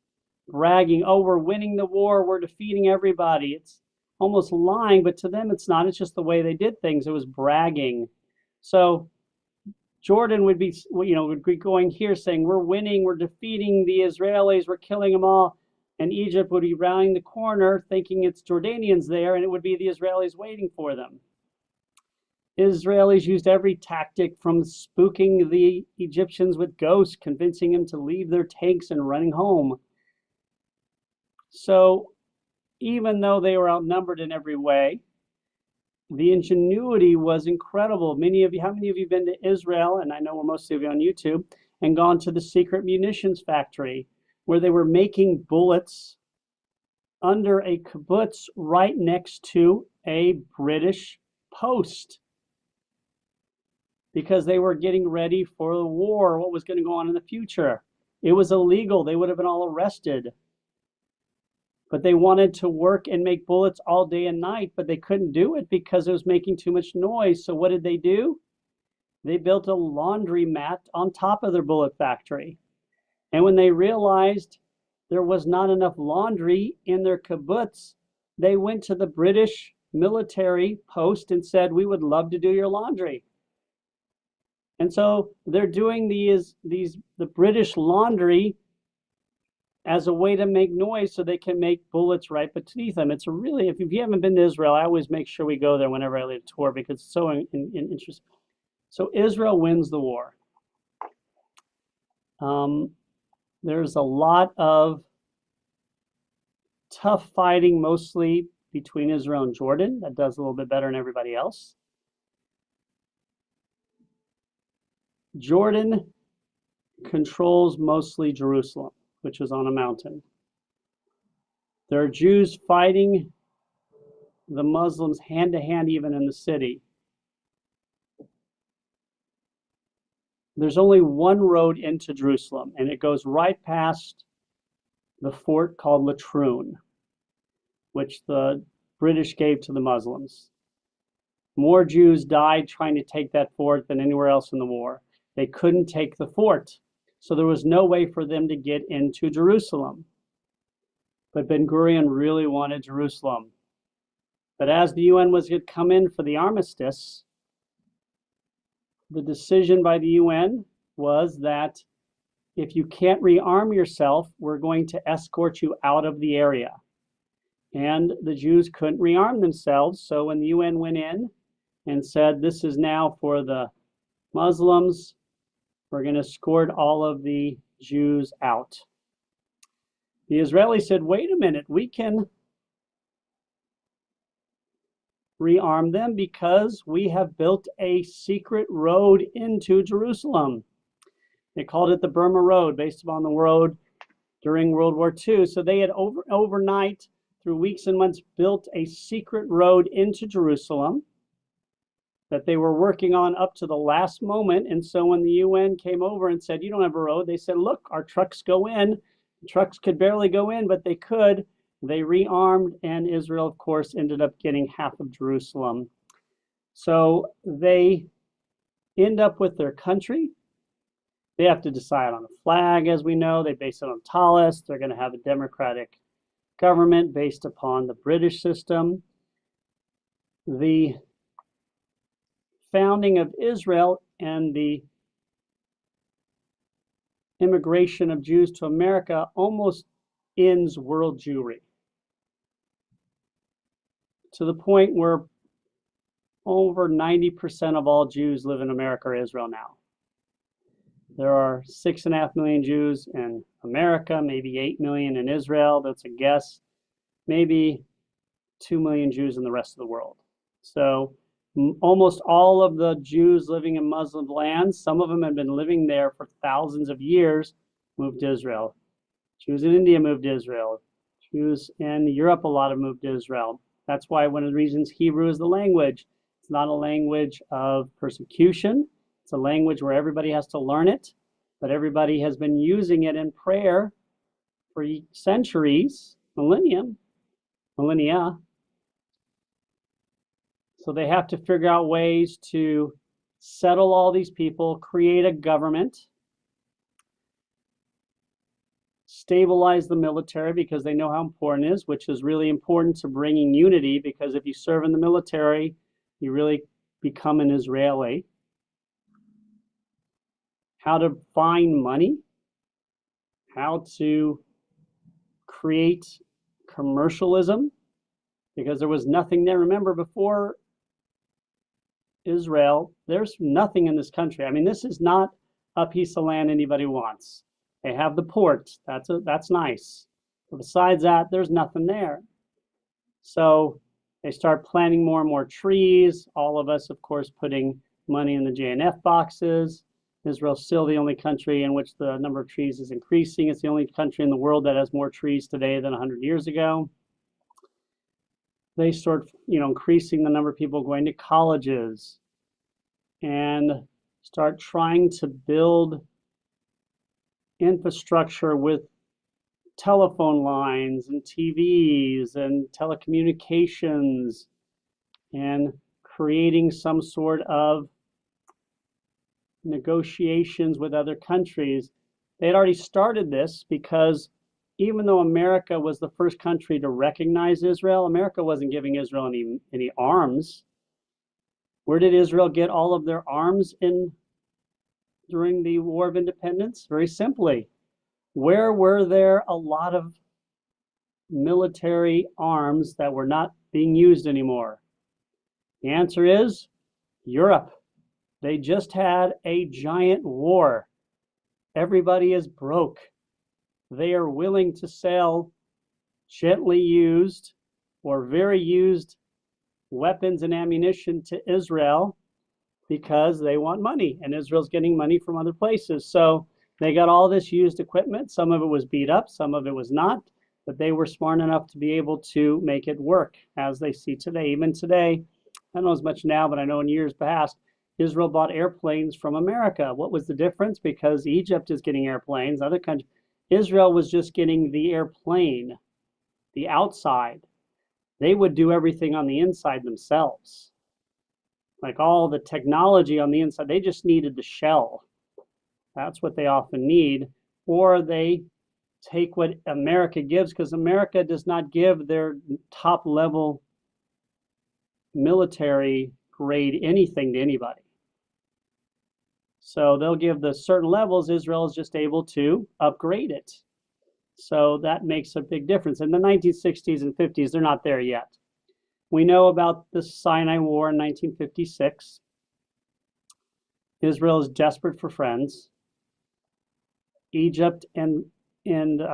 bragging, oh, we're winning the war, we're defeating everybody. It's almost lying, but to them it's not. It's just the way they did things. It was bragging. So Jordan would be going here saying, we're winning, we're defeating the Israelis, we're killing them all. And Egypt would be rounding the corner thinking it's Jordanians there, and it would be the Israelis waiting for them. Israelis used every tactic, from spooking the Egyptians with ghosts, convincing them to leave their tanks and running home. So even though they were outnumbered in every way, the ingenuity was incredible. How many of you have been to Israel, and I know we're most of you on YouTube, and gone to the secret munitions factory where they were making bullets under a kibbutz right next to a British post, because they were getting ready for the war, what was going to go on in the future. It was illegal. They would have been all arrested. But they wanted to work and make bullets all day and night, but they couldn't do it because it was making too much noise. So what did they do? They built a laundromat on top of their bullet factory. And when they realized there was not enough laundry in their kibbutz, they went to the British military post and said, we would love to do your laundry. And so they're doing the British laundry as a way to make noise so they can make bullets right beneath them. It's really, if you haven't been to Israel, I always make sure we go there whenever I lead a tour because it's so interesting. So Israel wins the war. There's a lot of tough fighting, mostly between Israel and Jordan. That does a little bit better than everybody else. Jordan controls mostly Jerusalem, which is on a mountain. There are Jews fighting the Muslims hand to hand, even in the city. There's only one road into Jerusalem, and it goes right past the fort called Latrun, which the British gave to the Muslims. More Jews died trying to take that fort than anywhere else in the war. They couldn't take the fort, so there was no way for them to get into Jerusalem. But Ben-Gurion really wanted Jerusalem. But as the UN was going to come in for the armistice, the decision by the UN was that if you can't rearm yourself, we're going to escort you out of the area. And the Jews couldn't rearm themselves, so when the UN went in and said, this is now for the Muslims. We're going to escort all of the Jews out. The Israelis said, wait a minute, we can rearm them because we have built a secret road into Jerusalem. They called it the Burma Road, based upon the road during World War II. So they had overnight, through weeks and months, built a secret road into Jerusalem that they were working on up to the last moment. And so when the UN came over and said, you don't have a road, they said, look, our trucks go in. The trucks could barely go in, but they could. They rearmed, and Israel, of course, ended up getting half of Jerusalem. So they end up with their country. They have to decide on a flag, as we know. They base it on Talis. They're going to have a democratic government based upon the British system. The founding of Israel and the immigration of Jews to America almost ends world Jewry, to the point where over 90% of all Jews live in America or Israel now. There are 6.5 million Jews in America, maybe 8 million in Israel. That's a guess. Maybe 2 million Jews in the rest of the world. So almost all of the Jews living in Muslim lands, some of them have been living there for thousands of years, moved to Israel. Jews in India moved to Israel. Jews in Europe, a lot have moved to Israel. That's why one of the reasons Hebrew is the language. It's not a language of persecution. It's a language where everybody has to learn it, but everybody has been using it in prayer for centuries, millennia. So they have to figure out ways to settle all these people, create a government, stabilize the military because they know how important it is, which is really important to bringing unity, because if you serve in the military, you really become an Israeli. How to find money, how to create commercialism, because there was nothing there. Remember, before Israel, there's nothing in this country. I mean, this is not a piece of land anybody wants. They have the port. That's nice. But besides that, there's nothing there. So they start planting more and more trees. All of us, of course, putting money in the JNF boxes. Israel's still the only country in which the number of trees is increasing. It's the only country in the world that has more trees today than 100 years ago. They start, increasing the number of people going to colleges and start trying to build infrastructure with telephone lines and TVs and telecommunications and creating some sort of negotiations with other countries. They'd already started this because even though America was the first country to recognize Israel, America wasn't giving Israel any arms. Where did Israel get all of their arms during the War of Independence? Very simply, where were there a lot of military arms that were not being used anymore? The answer is Europe. They just had a giant war. Everybody is broke. They are willing to sell gently used or very used weapons and ammunition to Israel because they want money, and Israel's getting money from other places. So they got all this used equipment. Some of it was beat up, some of it was not, but they were smart enough to be able to make it work as they see today. Even today, I don't know as much now, but I know in years past, Israel bought airplanes from America. What was the difference? Because Egypt is getting airplanes, other countries. Israel was just getting the airplane, the outside. They would do everything on the inside themselves. Like all the technology on the inside, they just needed the shell. That's what they often need. Or they take what America gives, because America does not give their top level military grade anything to anybody. So they'll give the certain levels. Israel is just able to upgrade it. So that makes a big difference. In the 1960s and 50s, they're not there yet. We know about the Sinai War in 1956. Israel is desperate for friends. Egypt and England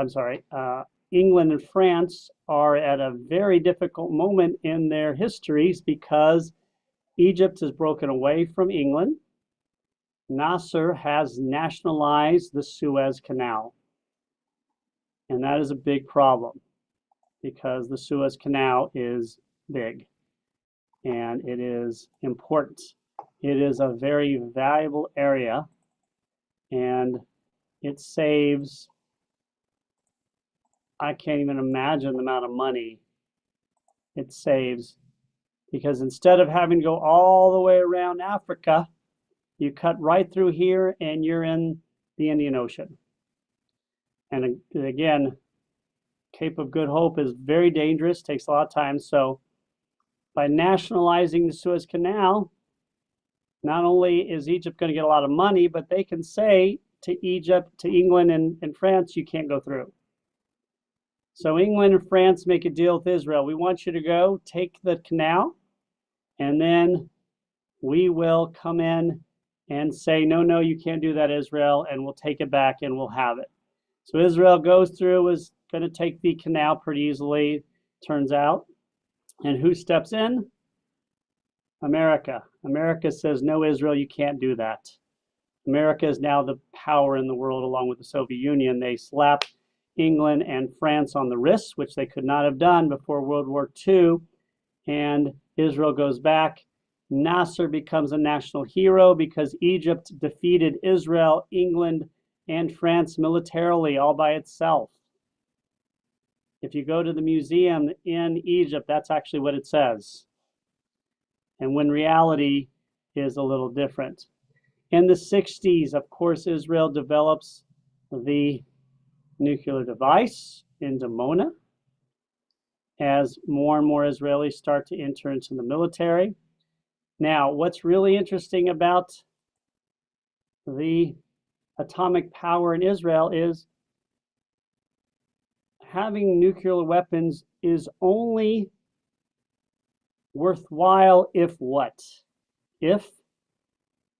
and France are at a very difficult moment in their histories because Egypt has broken away from England. Nasser has nationalized the Suez Canal. And that is a big problem because the Suez Canal is big and it is important. It is a very valuable area and it saves, I can't even imagine the amount of money it saves because instead of having to go all the way around Africa, you cut right through here and you're in the Indian Ocean. And again, Cape of Good Hope is very dangerous, takes a lot of time. So by nationalizing the Suez Canal, not only is Egypt going to get a lot of money, but they can say to Egypt, to England and France, you can't go through. So England and France make a deal with Israel. We want you to go take the canal, and then we will come in and say, no, you can't do that, Israel, and we'll take it back and we'll have it. So Israel goes through, is going to take the canal pretty easily, turns out. And who steps in? America. America says, no, Israel, you can't do that. America is now the power in the world along with the Soviet Union. They slap England and France on the wrists, which they could not have done before World War II. And Israel goes back. Nasser becomes a national hero because Egypt defeated Israel, England, and France militarily all by itself. If you go to the museum in Egypt, that's actually what it says. And when reality is a little different. In the 60s, of course, Israel develops the nuclear device in Dimona as more and more Israelis start to enter into the military. Now, what's really interesting about the atomic power in Israel is having nuclear weapons is only worthwhile if what? If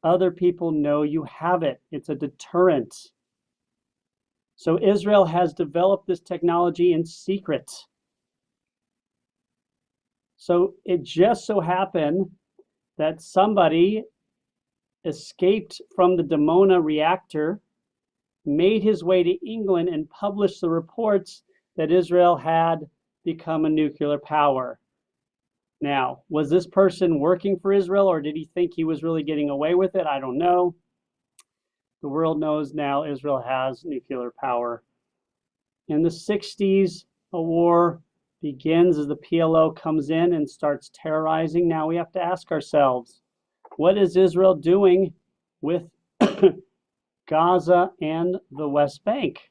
other people know you have it. It's a deterrent. So Israel has developed this technology in secret. So it just so happened that somebody escaped from the Dimona reactor, made his way to England and published the reports that Israel had become a nuclear power. Now, was this person working for Israel or did he think he was really getting away with it? I don't know. The world knows now Israel has nuclear power. In the 60s, a war begins as the PLO comes in and starts terrorizing. Now we have to ask ourselves, what is Israel doing with Gaza and the West Bank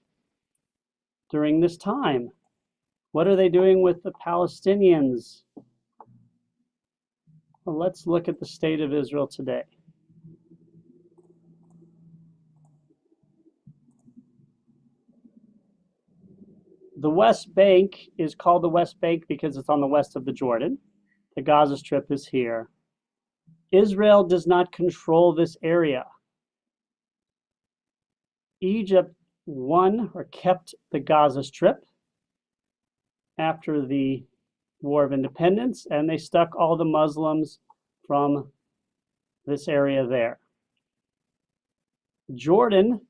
during this time? What are they doing with the Palestinians? Well, let's look at the state of Israel today. The West Bank is called the West Bank because it's on the west of the Jordan. The Gaza Strip is here. Israel does not control this area. Egypt won or kept the Gaza Strip after the War of Independence, and they stuck all the Muslims from this area there. Jordan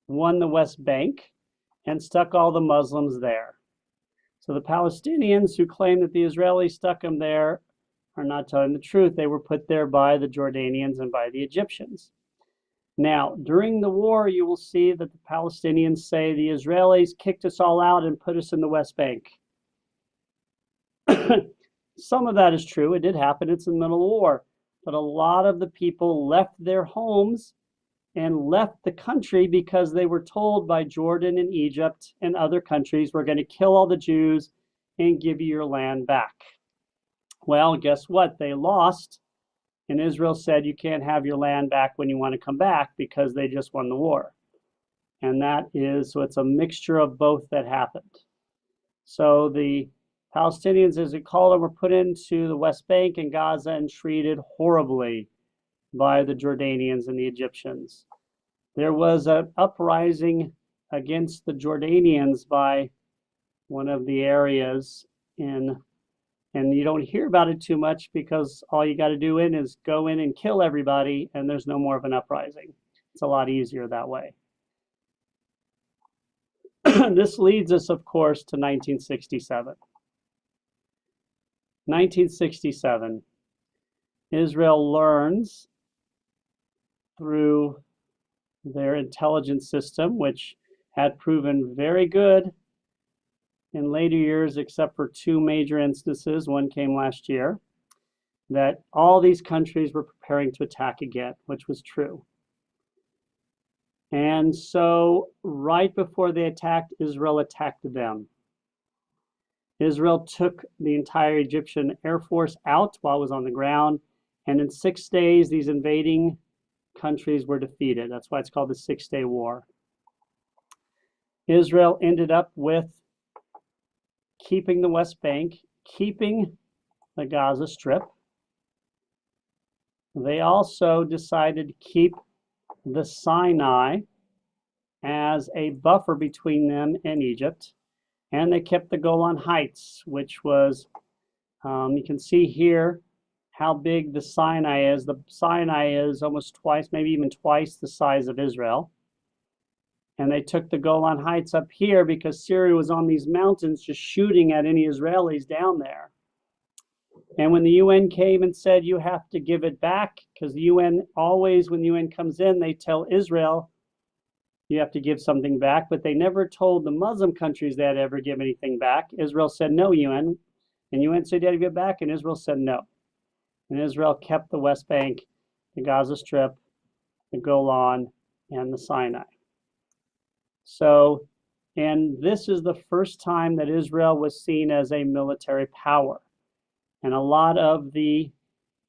won the West Bank and stuck all the Muslims there. So the Palestinians who claim that the Israelis stuck them there are not telling the truth. They were put there by the Jordanians and by the Egyptians. Now, during the war, you will see that the Palestinians say the Israelis kicked us all out and put us in the West Bank. Some of that is true. It did happen. It's in the middle of the war. But a lot of the people left their homes and left the country because they were told by Jordan and Egypt and other countries, we're going to kill all the Jews and give you your land back. Well, guess what? They lost. And Israel said, you can't have your land back when you want to come back because they just won the war. And that is, so it's a mixture of both that happened. So the Palestinians, as we call them, were put into the West Bank and Gaza and treated horribly by the Jordanians and the Egyptians. There was an uprising against the Jordanians by one of the areas and you don't hear about it too much because all you got to do is go in and kill everybody and there's no more of an uprising. It's a lot easier that way. This leads us, of course, to 1967. 1967, Israel learns through their intelligence system, which had proven very good in later years, except for two major instances, one came last year, that all these countries were preparing to attack again, which was true. And so right before they attacked, Israel attacked them. Israel took the entire Egyptian Air Force out while it was on the ground, and in 6 days, these invading countries were defeated. That's why it's called the Six-Day War. Israel ended up with keeping the West Bank, keeping the Gaza Strip. They also decided to keep the Sinai as a buffer between them and Egypt. And they kept the Golan Heights, which was, you can see here how big the Sinai is. The Sinai is almost twice, maybe even twice the size of Israel. And they took the Golan Heights up here because Syria was on these mountains just shooting at any Israelis down there. And when the UN came and said, you have to give it back, because the UN always, when the UN comes in, they tell Israel, you have to give something back, but they never told the Muslim countries they'd ever give anything back. Israel said, no, UN. And UN said, you had to give it back, and Israel said, no. And Israel kept the West Bank, the Gaza Strip, the Golan, and the Sinai. So, and this is the first time that Israel was seen as a military power. And a lot of the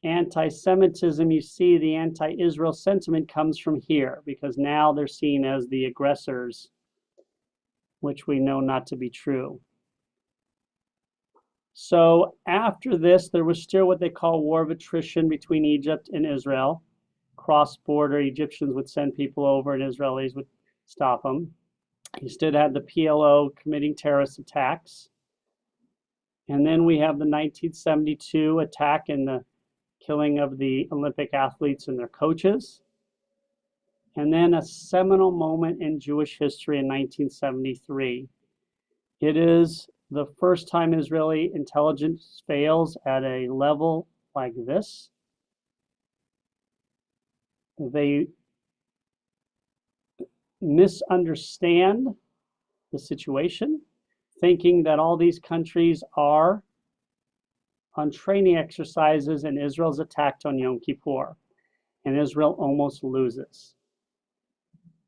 anti-Semitism you see, the anti-Israel sentiment comes from here, because now they're seen as the aggressors, which we know not to be true. So after this, there was still what they call war of attrition between Egypt and Israel. Cross-border, Egyptians would send people over and Israelis would stop them. You still had the PLO committing terrorist attacks. And then we have the 1972 attack and the killing of the Olympic athletes and their coaches. And then a seminal moment in Jewish history in 1973. It is the first time Israeli intelligence fails at a level like this. They misunderstand the situation, thinking that all these countries are on training exercises and Israel's attacked on Yom Kippur. And Israel almost loses.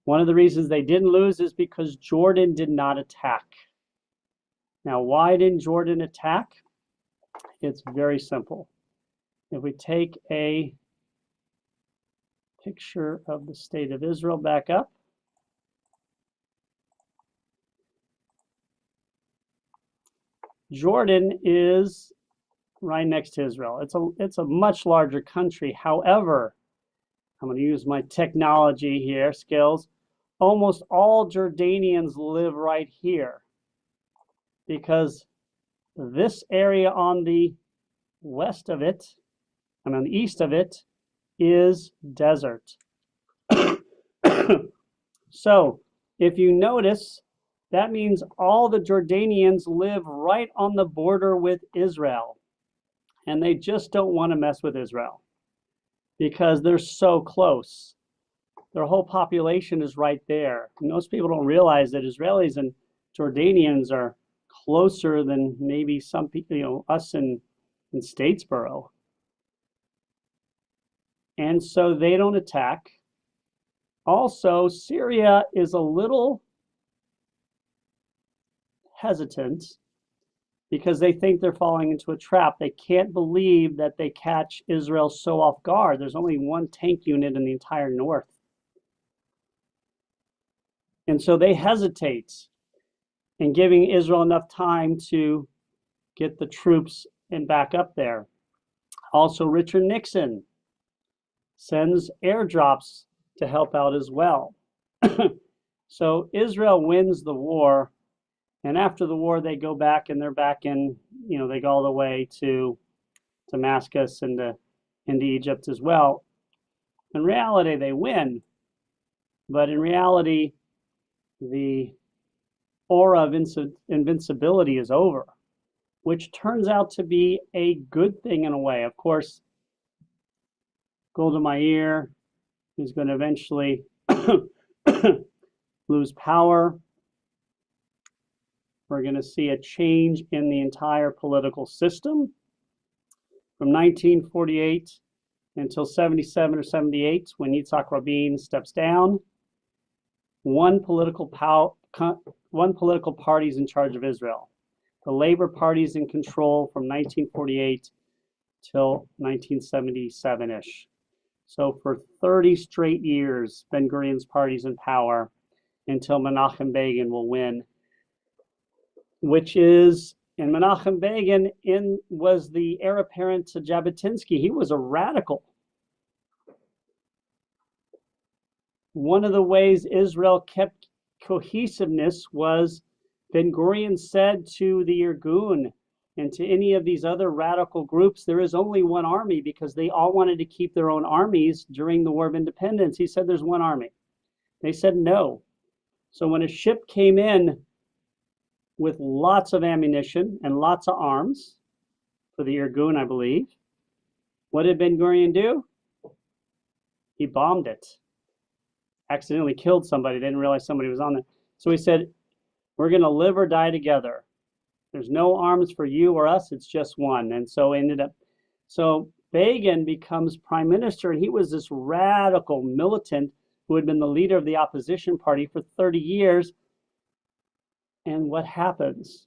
One of the reasons they didn't lose is because Jordan did not attack. Now, why didn't Jordan attack? It's very simple. If we take a picture of the state of Israel back up, Jordan is right next to Israel. It's a much larger country. However, I'm going to use my technology here, skills. Almost all Jordanians live right here because this area on the west of it, and on the east of it, is desert. So, if you notice, that means all the Jordanians live right on the border with Israel. And they just don't want to mess with Israel because they're so close. Their whole population is right there. Most people don't realize that Israelis and Jordanians are closer than maybe some people, us in Statesboro. And so they don't attack. Also, Syria is a little hesitant because they think they're falling into a trap. They can't believe that they catch Israel so off guard. There's only one tank unit in the entire north. And so they hesitate in giving Israel enough time to get the troops and back up there. Also, Richard Nixon sends airdrops to help out as well. So Israel wins the war, and after the war they go back, and they're back in, they go all the way to Damascus and into Egypt as well. In reality, they win, but in reality, the aura of invincibility is over, which turns out to be a good thing in a way. Of course, Golda Meir is going to eventually lose power. We're going to see a change in the entire political system from 1948 until 77 or 78, when Yitzhak Rabin steps down. One political party is in charge of Israel. The Labor Party is in control from 1948 till 1977-ish. So for 30 straight years, Ben-Gurion's party's in power until Menachem Begin will win, which is, and Menachem Begin was the heir apparent to Jabotinsky. He was a radical. One of the ways Israel kept cohesiveness was Ben-Gurion said to the Irgun and to any of these other radical groups, there is only one army, because they all wanted to keep their own armies during the War of Independence. He said there's one army. They said no. So when a ship came in with lots of ammunition and lots of arms for the Irgun, I believe, what did Ben-Gurion do? He bombed it. Accidentally killed somebody. They didn't realize somebody was on there. So he said, we're going to live or die together. There's no arms for you or us. It's just one. And so Begin becomes prime minister, and he was this radical militant who had been the leader of the opposition party for 30 years. And what happens?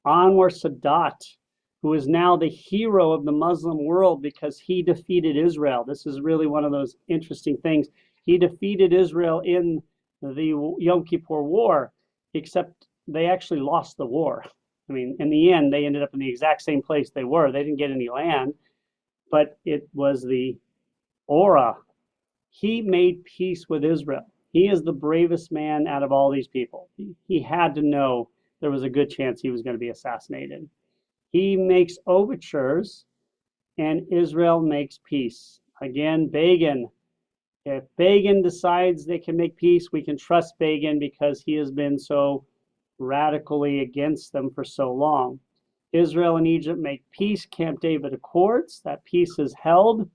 Anwar Sadat, who is now the hero of the Muslim world because he defeated Israel. This is really one of those interesting things. He defeated Israel in the Yom Kippur War, except they actually lost the war. I mean, in the end, they ended up in the exact same place they were. They didn't get any land, but it was the aura. He made peace with Israel. He is the bravest man out of all these people. He had to know there was a good chance he was going to be assassinated. He makes overtures, and Israel makes peace. Again, Begin. If Begin decides they can make peace, we can trust Begin because he has been so radically against them for so long. Israel and Egypt make peace, Camp David Accords. That peace is held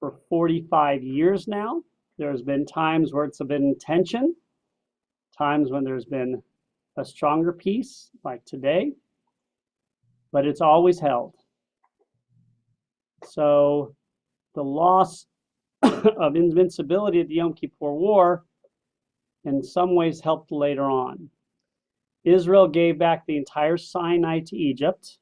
for 45 years now. There's been times where it's been in tension, times when there's been a stronger peace, like today, but it's always held. So the loss of invincibility at the Yom Kippur War in some ways helped later on. Israel gave back the entire Sinai to Egypt.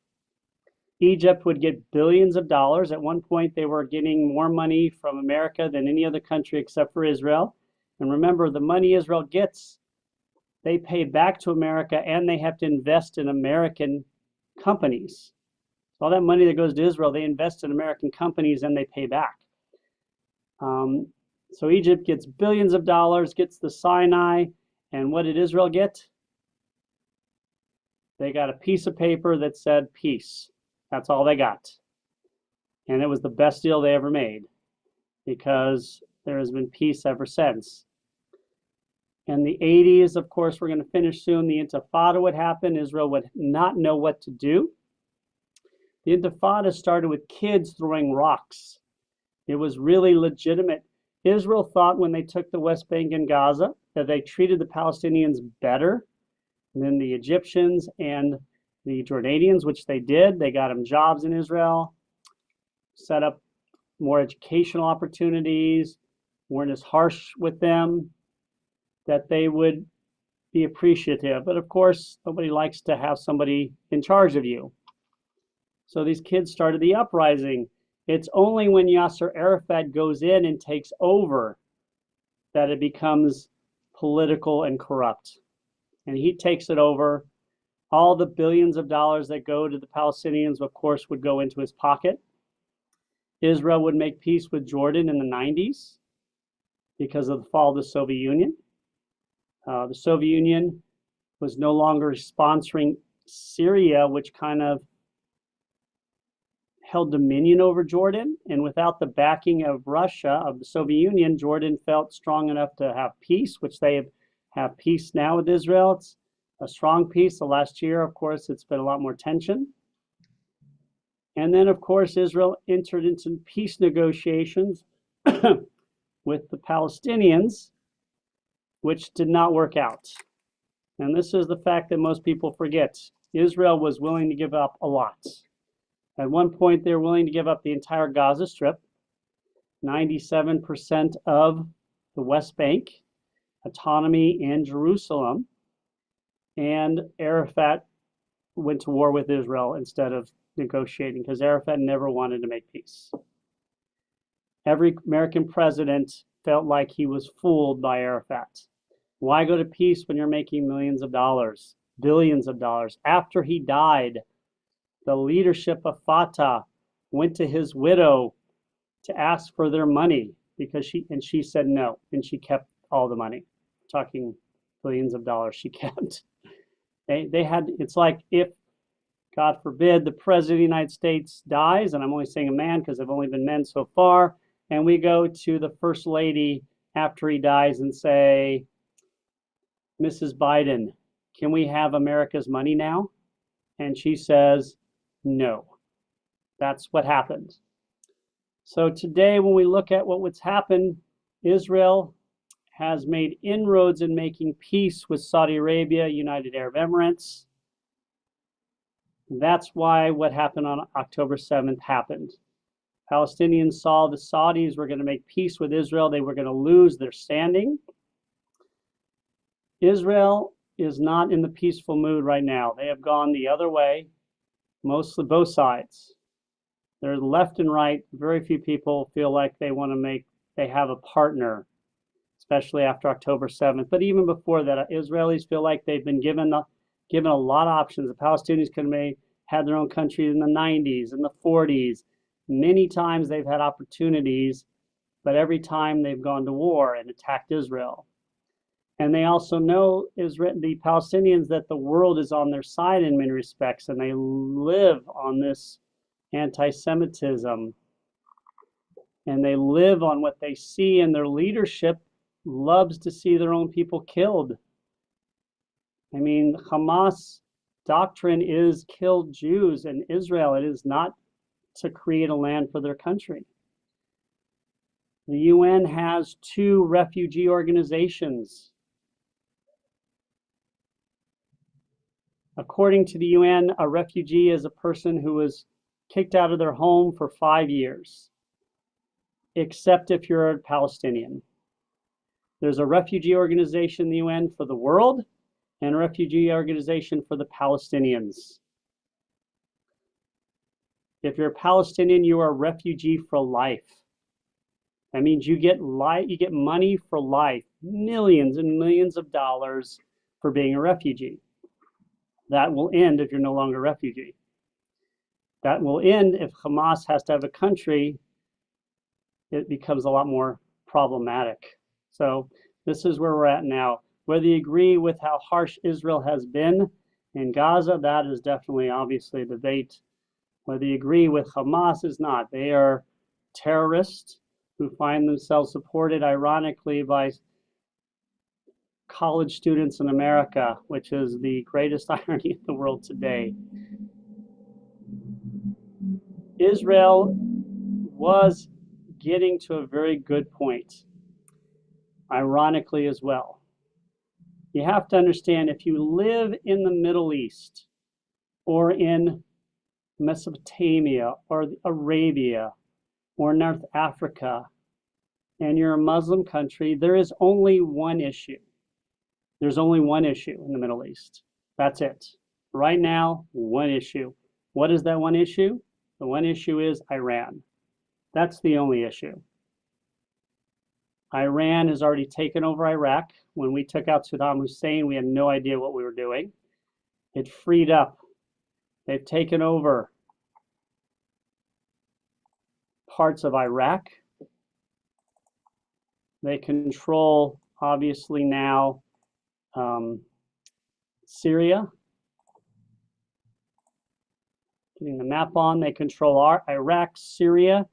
Egypt would get billions of dollars. At one point, they were getting more money from America than any other country except for Israel. And remember, the money Israel gets, they pay back to America, and they have to invest in American companies. So all that money that goes to Israel, they invest in American companies and they pay back. So Egypt gets billions of dollars, gets the Sinai, and what did Israel get? They got a piece of paper that said peace. That's all they got. And it was the best deal they ever made because there has been peace ever since. In the 80s, of course, we're going to finish soon. The Intifada would happen. Israel would not know what to do. The Intifada started with kids throwing rocks. It was really legitimate. Israel thought when they took the West Bank and Gaza that they treated the Palestinians better than the Egyptians and the Jordanians, which they did. They got them jobs in Israel, set up more educational opportunities, weren't as harsh with them, that they would be appreciative. But of course, nobody likes to have somebody in charge of you. So these kids started the uprising. It's only when Yasser Arafat goes in and takes over that it becomes political and corrupt. And he takes it over All the billions of dollars that go to the Palestinians, of course, would go into his pocket. Israel would make peace with Jordan in the 90s because of the fall of the Soviet Union. The Soviet Union was no longer sponsoring Syria, which kind of held dominion over Jordan. And without the backing of Russia, of the Soviet Union, Jordan felt strong enough to have peace, which they have peace now with Israel. It's a strong peace. The last year, of course, it's been a lot more tension. And then, of course, Israel entered into peace negotiations with the Palestinians, which did not work out. And this is the fact that most people forget. Israel was willing to give up a lot. At one point, they were willing to give up the entire Gaza Strip, 97% of the West Bank, autonomy in Jerusalem, and Arafat went to war with Israel instead of negotiating because Arafat never wanted to make peace. Every American president felt like he was fooled by Arafat. Why go to peace when you're making millions of dollars, billions of dollars? After he died, the leadership of Fatah went to his widow to ask for their money because she said no, and she kept all the money. Talking billions of dollars she kept. They had, it's like if, God forbid, the president of the United States dies, and I'm only saying a man because they've only been men so far, and we go to the first lady after he dies and say, Mrs. Biden, can we have America's money now? And she says, no. That's what happened. So today, when we look at what's happened, Israel has made inroads in making peace with Saudi Arabia, United Arab Emirates. That's why what happened on October 7th happened. Palestinians saw the Saudis were going to make peace with Israel. They were going to lose their standing. Israel is not in the peaceful mood right now. They have gone the other way, mostly both sides. They're left and right. Very few people feel like they have a partner, especially after October 7th. But even before that, Israelis feel like they've been given a lot of options. The Palestinians could have had their own country in the 90s, in the 40s. Many times they've had opportunities, but every time they've gone to war and attacked Israel. And they also know, the Palestinians, that the world is on their side in many respects, and they live on this anti-Semitism. And they live on what they see, and their leadership loves to see their own people killed. I mean, Hamas doctrine is kill Jews in Israel. It is not to create a land for their country. The UN has 2 refugee organizations. According to the UN, a refugee is a person who was kicked out of their home for 5 years, except if you're a Palestinian. There's a refugee organization in the UN for the world and a refugee organization for the Palestinians. If you're a Palestinian, you are a refugee for life. That means you get money for life, millions and millions of dollars for being a refugee. That will end if you're no longer a refugee. That will end if Hamas has to have a country. It becomes a lot more problematic. So this is where we're at now. Whether you agree with how harsh Israel has been in Gaza, that is definitely obviously a debate. Whether you agree with Hamas is not. They are terrorists who find themselves supported, ironically, by college students in America, which is the greatest irony in the world today. Israel was getting to a very good point, ironically as well. You have to understand, if you live in the Middle East or in Mesopotamia or Arabia or North Africa, and you're a Muslim country, there is only one issue. There's only one issue in the Middle East. That's it. Right now, one issue. What is that one issue? The one issue is Iran. That's the only issue. Iran has already taken over Iraq. When we took out Saddam Hussein, we had no idea what we were doing. It freed up. They've taken over parts of Iraq. They control, obviously now, Syria. Getting the map on, they control Iraq, Syria,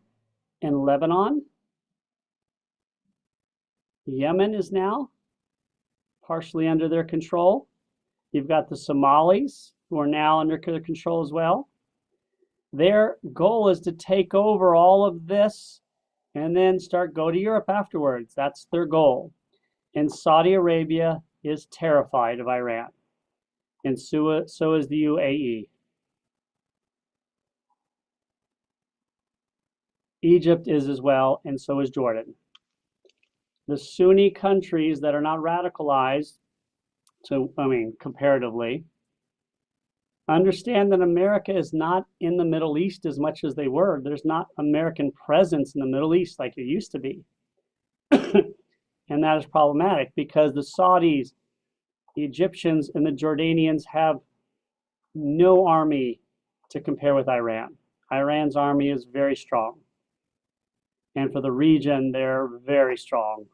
and Lebanon. Yemen is now partially under their control. You've got the Somalis, who are now under their control as well. Their goal is to take over all of this and then go to Europe afterwards. That's their goal. And Saudi Arabia is terrified of Iran. And so is the UAE. Egypt is as well, and so is Jordan. The Sunni countries that are not radicalized, comparatively, understand that America is not in the Middle East as much as they were. There's not American presence in the Middle East like it used to be. And that is problematic because the Saudis, the Egyptians, and the Jordanians have no army to compare with Iran. Iran's army is very strong. And for the region, they're very strong.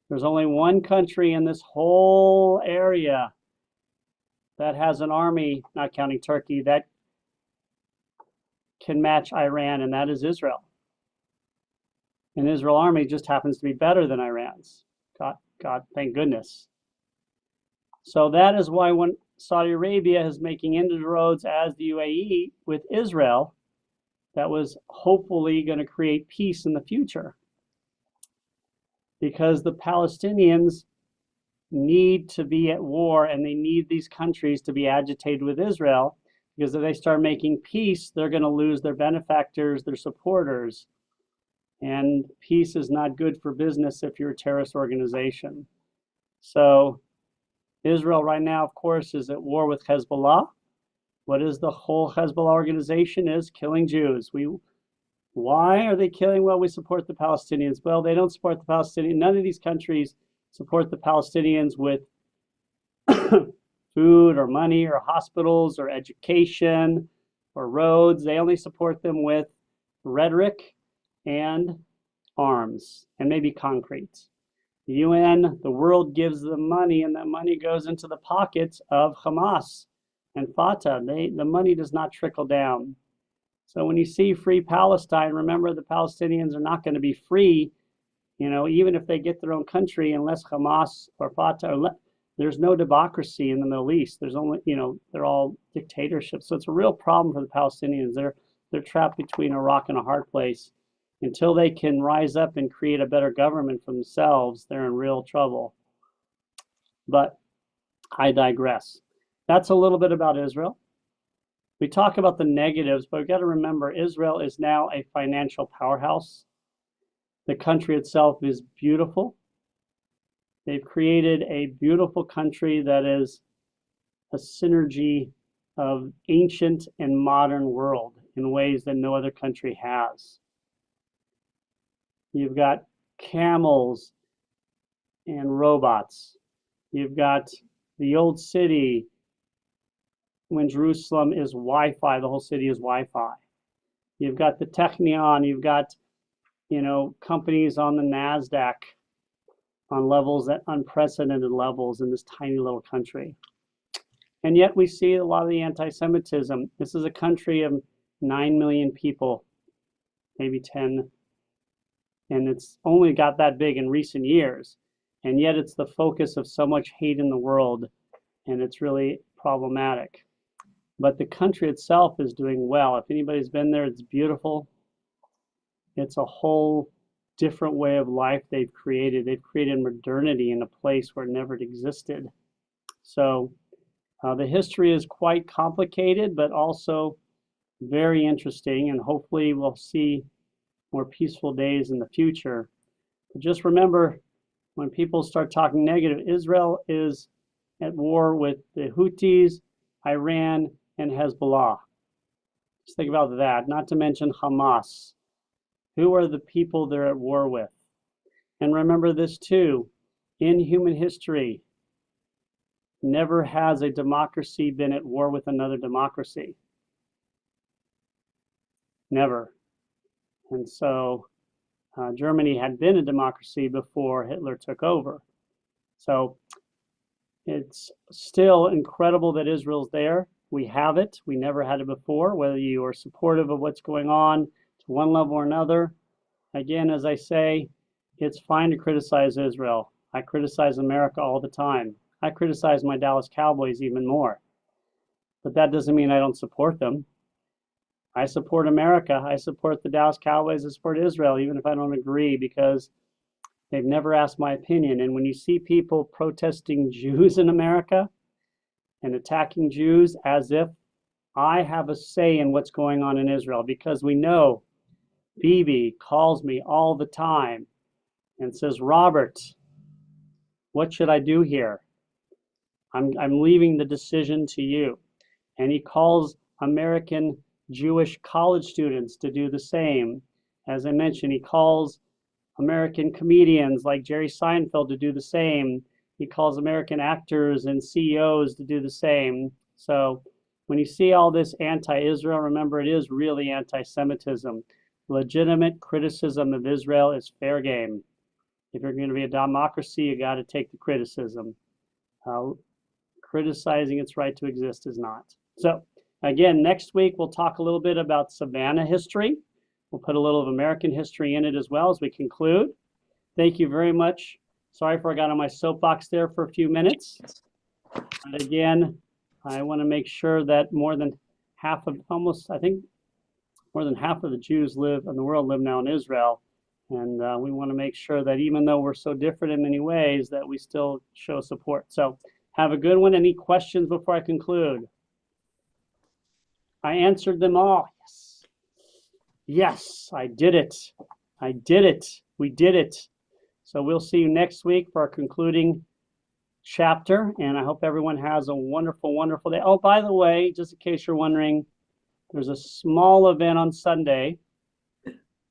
There's only one country in this whole area that has an army, not counting Turkey, that can match Iran, and that is Israel. And Israel army just happens to be better than Iran's. God, thank goodness. So that is why when Saudi Arabia is making inroads as the UAE with Israel, that was hopefully going to create peace in the future. Because the Palestinians need to be at war and they need these countries to be agitated with Israel, because if they start making peace, they're going to lose their benefactors, their supporters. And peace is not good for business if you're a terrorist organization. So Israel right now, of course, is at war with Hezbollah. What is the whole Hezbollah organization? Is killing Jews. Why are they killing? Well, we support the Palestinians. Well, they don't support the Palestinians. None of these countries support the Palestinians with food or money or hospitals or education or roads. They only support them with rhetoric and arms and maybe concrete. The UN, the world gives them money, and that money goes into the pockets of Hamas and Fatah. The money does not trickle down. So when you see free Palestine, remember the Palestinians are not going to be free, even if they get their own country, unless Hamas or Fatah, there's no democracy in the Middle East. There's only, they're all dictatorships. So it's a real problem for the Palestinians. They're trapped between a rock and a hard place. Until they can rise up and create a better government for themselves, they're in real trouble. But I digress. That's a little bit about Israel. We talk about the negatives, but we've got to remember Israel is now a financial powerhouse. The country itself is beautiful. They've created a beautiful country that is a synergy of ancient and modern world in ways that no other country has. You've got camels and robots. You've got the old city. When Jerusalem is Wi-Fi, the whole city is Wi-Fi. You've got the Technion. You've got, companies on the NASDAQ on levels at unprecedented levels in this tiny little country. And yet we see a lot of the anti-Semitism. This is a country of 9 million people, maybe 10. And it's only got that big in recent years. And yet it's the focus of so much hate in the world. And it's really problematic. But the country itself is doing well. If anybody's been there, it's beautiful. It's a whole different way of life they've created. They've created modernity in a place where it never existed. So the history is quite complicated, but also very interesting. And hopefully we'll see more peaceful days in the future. But just remember, when people start talking negative, Israel is at war with the Houthis, Iran, and Hezbollah. Just think about that, not to mention Hamas. Who are the people they're at war with? And remember this too, in human history, Never has a democracy been at war with another democracy. Never. And so Germany had been a democracy before Hitler took over. So it's still incredible that Israel's there. We have it. We never had it before, whether you are supportive of what's going on to one level or another. Again, as I say, it's fine to criticize Israel. I criticize America all the time. I criticize my Dallas Cowboys even more. But that doesn't mean I don't support them. I support America. I support the Dallas Cowboys. I support Israel, even if I don't agree, because they've never asked my opinion. And when you see people protesting Jews in America and attacking Jews as if I have a say in what's going on in Israel, because we know Bibi calls me all the time and says, Robert, what should I do here? I'm leaving the decision to you. And he calls American Jewish college students to do the same. As I mentioned, he calls American comedians like Jerry Seinfeld to do the same. He calls American actors and CEOs to do the same. So when you see all this anti-Israel, remember it is really anti-Semitism. Legitimate criticism of Israel is fair game. If you're going to be a democracy, you got to take the criticism. Criticizing its right to exist is not. So again, next week we'll talk a little bit about Savannah history. We'll put a little of American history in it as well as we conclude. Thank you very much. Sorry if I got on my soapbox there for a few minutes. And again, I want to make sure that more than half of, almost, I think, more than half of the Jews live in the world live now in Israel. And we want to make sure that even though we're so different in many ways, that we still show support. So have a good one. Any questions before I conclude? I answered them all. Yes. Yes, I did it. I did it. We did it. So we'll see you next week for our concluding chapter. And I hope everyone has a wonderful, wonderful day. Oh, by the way, just in case you're wondering, there's a small event on Sunday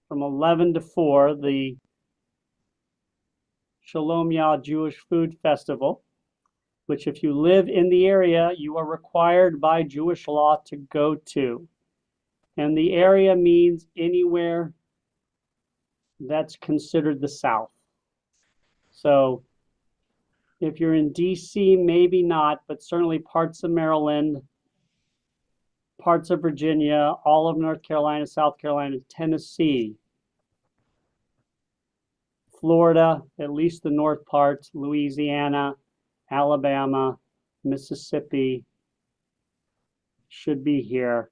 from 11 to 4, the Shalom Yah Jewish Food Festival, which if you live in the area, you are required by Jewish law to go to. And the area means anywhere that's considered the South. So if you're in DC, maybe not, but certainly parts of Maryland, parts of Virginia, all of North Carolina, South Carolina, Tennessee, Florida, at least the north parts, Louisiana, Alabama, Mississippi should be here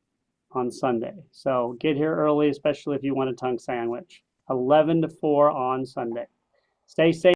on Sunday. So get here early, especially if you want a tongue sandwich. 11 to 4 on Sunday. Stay safe.